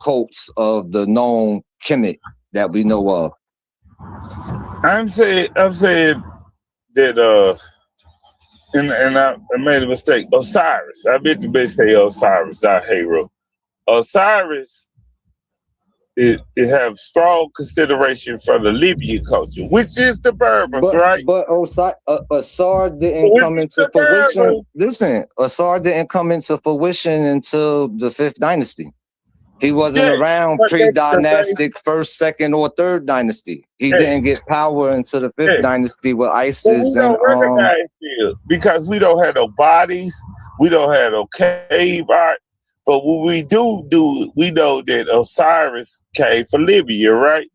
Speaker 4: cults of the known Kemet that we know of.
Speaker 5: I'm saying that and I made a mistake. Osiris. I meant to say Osiris, not Hero. Osiris it have strong consideration for the Libyan culture, which is the Berbers, right?
Speaker 4: But Asar didn't come into fruition. Listen, Asar didn't come into fruition until the 5th dynasty. He wasn't around pre-dynastic, 1st, 2nd, or 3rd dynasty. He didn't get power until the 5th dynasty with ISIS.
Speaker 5: Well, we don't recognize it because we don't have no bodies, we don't have no cave art. But what we do, we know that Osiris came from Libya, right?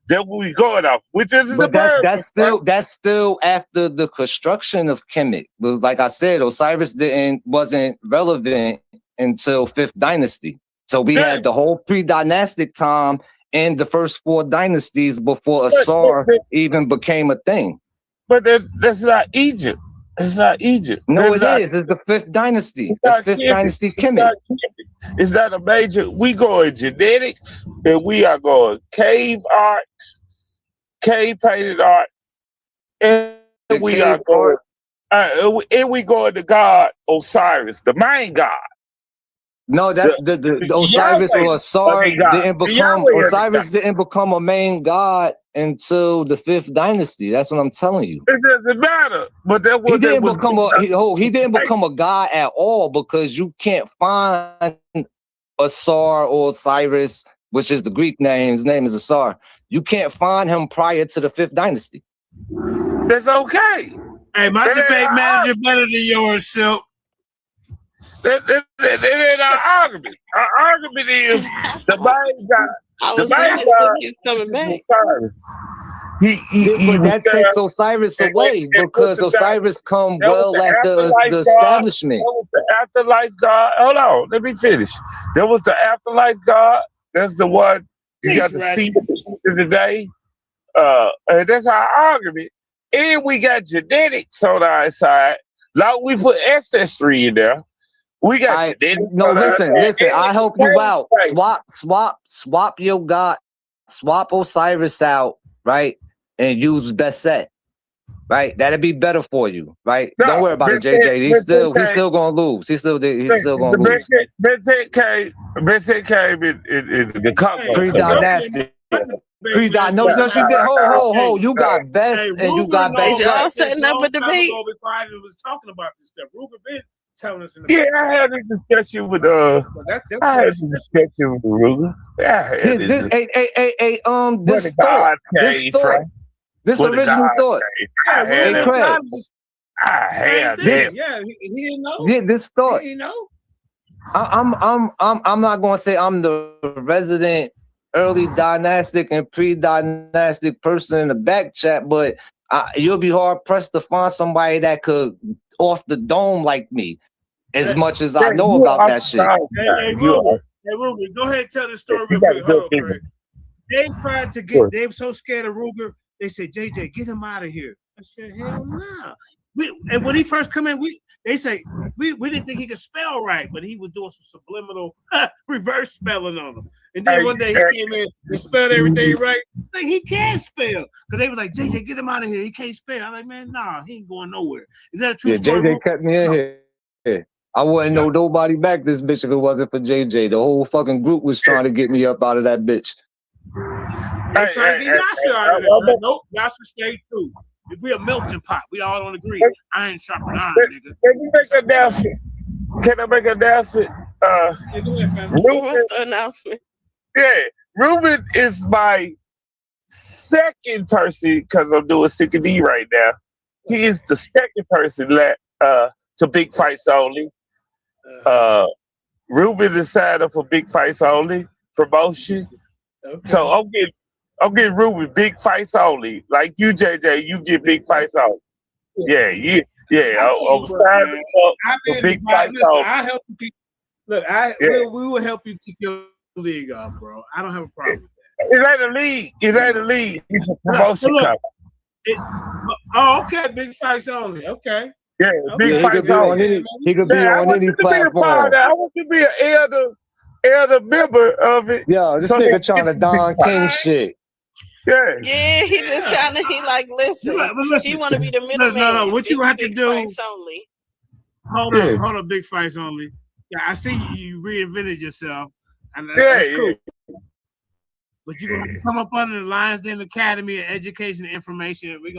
Speaker 5: That's what we going off, which is the bird.
Speaker 4: That's still after the construction of Kemet. But like I said, Osiris wasn't relevant until 5th dynasty. So we had the whole pre-dynastic time and the first 4 dynasties before Asar even became a thing.
Speaker 5: But that's not Egypt. It's not Egypt.
Speaker 4: No, it is. It's the 5th dynasty. It's 5th dynasty Kemet.
Speaker 5: It's not a major. We go in genetics, and we are going cave art, cave painted art, and we are going. And we go into God Osiris, the main god.
Speaker 4: No, that's the Osiris or Asar didn't become Osiris didn't become a main god until the 5th dynasty. That's what I'm telling you.
Speaker 5: It doesn't matter. But that was
Speaker 4: he didn't become a god at all because you can't find Asar or Osiris, which is the Greek name. His name is Asar. You can't find him prior to the 5th dynasty.
Speaker 5: That's okay.
Speaker 1: Hey, my debate manager better than yours, Silk.
Speaker 5: That ain't our argument. Our argument is the main god.
Speaker 3: I was saying he's coming back.
Speaker 4: But that takes Osiris away because Osiris come well after the establishment.
Speaker 5: That was the afterlife god. Hold on, let me finish. That was the afterlife god. That's the one you got to see today. And that's our argument. And we got genetics on our side. Like we put ancestry in there. We got genetics.
Speaker 4: No, listen. I help you out. Swap your god. Swap Osiris out, right? And use Beset, right? That'd be better for you, right? No, don't worry about it, JJ. He's still gonna lose. He's still gonna lose.
Speaker 5: Beset came in the Congo.
Speaker 4: Pre-dynastic. No, she did. Ho. You got Best and you got Best.
Speaker 3: Y'all setting up a debate.
Speaker 1: Before I was talking about this stuff, Ruger been telling us in the
Speaker 5: I had a discussion with I had a discussion with Ruger.
Speaker 4: This original thought.
Speaker 5: I had that.
Speaker 1: Yeah, he didn't know.
Speaker 4: Yeah, this thought.
Speaker 1: He didn't know.
Speaker 4: I'm not gonna say I'm the resident early dynastic and pre-dynastic person in the back chat, but you'll be hard pressed to find somebody that could off the dome like me. as much as I know about that shit.
Speaker 1: Hey, Ruger, go ahead and tell the story real quick. Hold on, Craig. They tried to get, they were so scared of Ruger, they said, JJ, get him out of here. I said, hell no. And when he first come in, they say we didn't think he could spell right, but he was doing some subliminal reverse spelling on them. And then one day he came in and spelled everything right. Like, he can't spell. Because they were like, JJ, get him out of here. He can't spell. I'm like, man, nah, he ain't going nowhere. Is that a true story?
Speaker 4: JJ cut me in here. I wouldn't know nobody back this bitch if it wasn't for JJ. The whole fucking group was trying to get me up out of that bitch.
Speaker 1: They trying to get Yasha out of there. Nope, Yasha stayed too. We a melting pot. We all don't agree. Iron sharpen iron, nigga.
Speaker 5: Can you make an announcement? Can I make an announcement?
Speaker 3: Announcement.
Speaker 5: Yeah, Ruben is my second person because I'm doing Silky D right now. He is the second person to Big Fights Only. Ruben is signed up for Big Fights Only promotion. Okay. So I'm getting Ruben Big Fights Only. Like you, JJ, you get Big Fights Only. Yeah. I'm signing up for Big Fights Only.
Speaker 1: I help you keep. Look, we will help you keep your league up, bro. I don't have a problem with that.
Speaker 5: It ain't a league. It's a promotion company.
Speaker 1: Okay, Big Fights Only. Okay.
Speaker 5: Yeah, Big Fights Only.
Speaker 4: He could be on any platform.
Speaker 5: I want you to be an elder member of it.
Speaker 4: Yeah, this nigga trying to Don King shit.
Speaker 5: Yeah,
Speaker 3: he just trying to. He like listen. He want to be the middleman.
Speaker 1: No. What you have to do?
Speaker 3: Fights only.
Speaker 1: Hold on, Big Fights Only. Yeah, I see you reinvented yourself, and that's cool. But you're gonna come up under the Lions Den Academy of Education and Information.
Speaker 5: I've been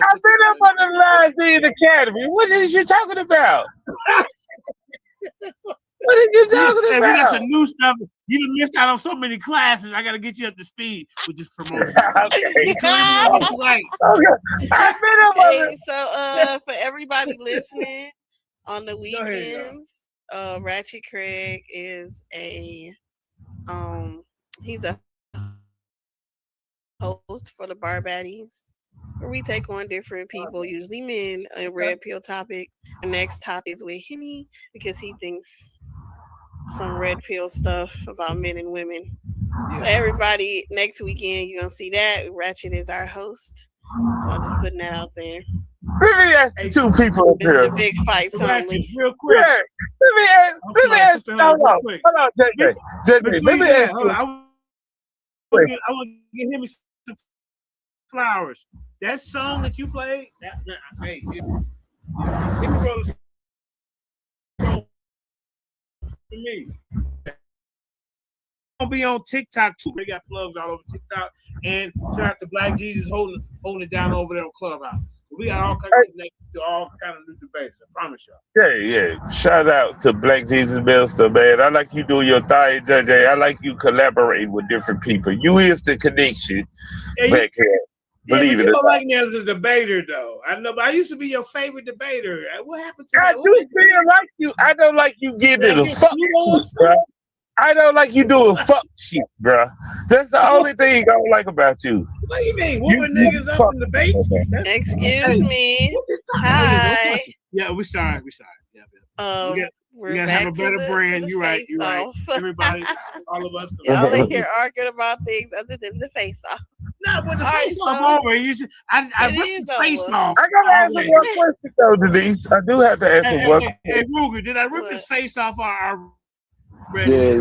Speaker 5: up under the Lions Den Academy. What is you talking about? What are you talking about?
Speaker 1: That's some new stuff. You done missed out on so many classes. I got to get you up to speed with this promotion.
Speaker 5: Okay.
Speaker 1: Right.
Speaker 3: Hey, so for everybody listening on the weekends, Ratchet Craig is he's a host for the Bar Baddies, where we take on different people, usually men, on red pill topics. The next topic is with Henny because he thinks some red pill stuff about men and women. So everybody, next weekend you're gonna see that. Ratchet is our host. So I'm just putting that out there.
Speaker 5: Let me ask the two people up here.
Speaker 3: It's the Big Fights Only.
Speaker 1: Real quick.
Speaker 5: Yeah. Let me ask. Hold on, JJ. Let me ask.
Speaker 1: I want to get him some flowers. That song that you played, hey, give me brother. For me, gonna be on TikTok too. They got plugs all over TikTok, and shout out to Black Jesus holding it down over there on Clubhouse. So we got all kinds of connected to all kind of new debates. I promise y'all.
Speaker 5: Yeah. Shout out to Black Jesus Minister, man. I like you doing your thing, JJ. I like you collaborating with different people. You is the connection back here. Believe it.
Speaker 1: You don't like me as a debater, though. I know, but I used to be your favorite debater. What happened to
Speaker 5: I do feel like you. I don't like you giving the fuck shit, bro. I don't like you doing fuck shit, bro. That's the only thing I don't like about you.
Speaker 1: What do you mean? Woman niggas up in debates?
Speaker 3: Excuse me. Hi.
Speaker 1: Yeah, we sorry. Yeah. We gotta have a better brand. You're right. Everybody, all of us.
Speaker 3: Y'all in here arguing about things other than the face off.
Speaker 1: No, but the face off over. I ripped the face off.
Speaker 5: I gotta ask you one question though, Denise. I do have to ask you one.
Speaker 1: Hey, Ruger, did I rip his face off our
Speaker 4: Yeah.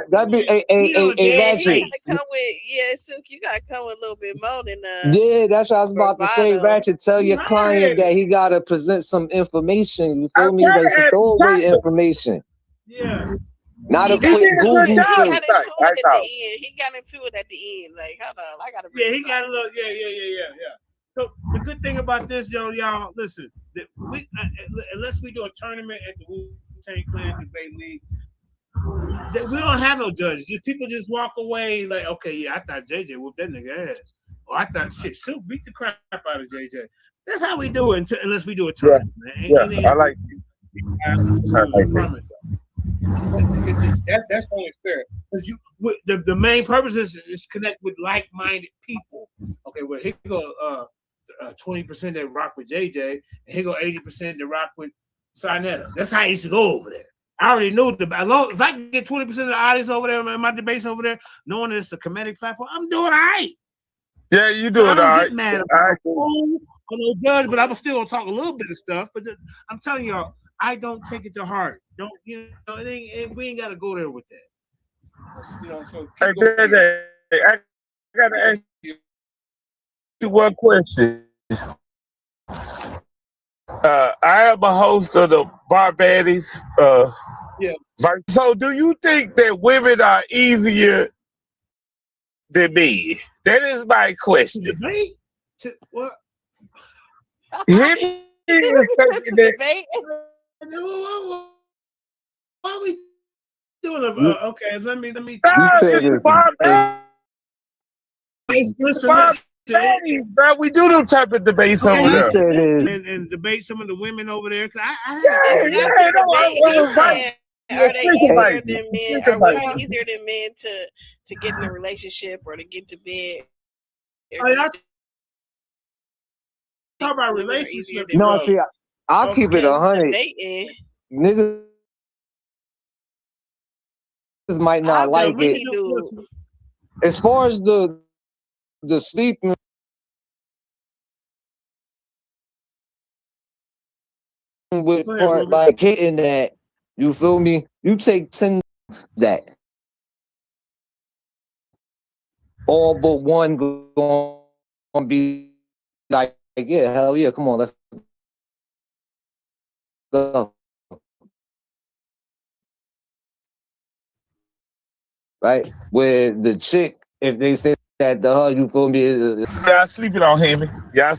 Speaker 4: That'd be a
Speaker 3: Silky, you gotta come with a little bit more than
Speaker 4: yeah, that's what I was about to say. Ratchet, tell your client that he gotta present some information. You feel me? Like some throwaway information.
Speaker 1: Yeah.
Speaker 4: Not a quick Google.
Speaker 3: He got into it at the end. Like, hold on, I gotta.
Speaker 1: Yeah, he got a little. Yeah. So the good thing about this, y'all, listen. Unless we do a tournament at the Wu-Tang Clan Debate League, we don't have no judges. People just walk away like, okay, yeah, I thought JJ whooped that nigga ass. Or I thought shit, Silk beat the crap out of JJ. That's how we do it unless we do a tournament.
Speaker 5: I like you.
Speaker 1: That's only fair because the main purpose is connect with like-minded people. Okay, well here go 20% that rock with JJ, and here go 80% that rock with Sinetta. That's how I used to go over there. I already knew if I can get 20% of the audience over there in my debates over there, knowing that it's a comedic platform, I'm doing all right.
Speaker 5: Yeah, you
Speaker 1: So I
Speaker 5: doing all
Speaker 1: don't
Speaker 5: right.
Speaker 1: get mad about no judge, but I'm still gonna talk a little bit of stuff. But I'm telling y'all, I don't take it to heart. Don't we ain't gotta go there with that. So
Speaker 5: Hey, I gotta ask you one question. I am a host of the Barbadies.
Speaker 1: Yeah.
Speaker 5: So, do you think that women are easier than me? That is my question.
Speaker 1: Debate? What?
Speaker 5: Hit me with something that-
Speaker 1: Why are we doing okay, let me
Speaker 4: You
Speaker 5: No,
Speaker 4: said
Speaker 5: it's
Speaker 4: this.
Speaker 1: listen.
Speaker 5: Barbadies, bro. We do them type of debates over
Speaker 4: You
Speaker 5: there.
Speaker 4: said this.
Speaker 1: And debate some of the women over there.
Speaker 3: It's not the debate. Are they easier than men? Are women easier than men to get in a relationship or to get to bed?
Speaker 1: Y'all talk about relationships.
Speaker 4: No, see, I'll keep it 100. Niggas might not like it. As far as the sleeping with part, like hitting that, you feel me? You take 10 that. All but one gonna be like, yeah, hell yeah, come on, let's go. Right? Where the chick, if they say that to her, you feel me?
Speaker 5: Y'all sleeping on him. Y'all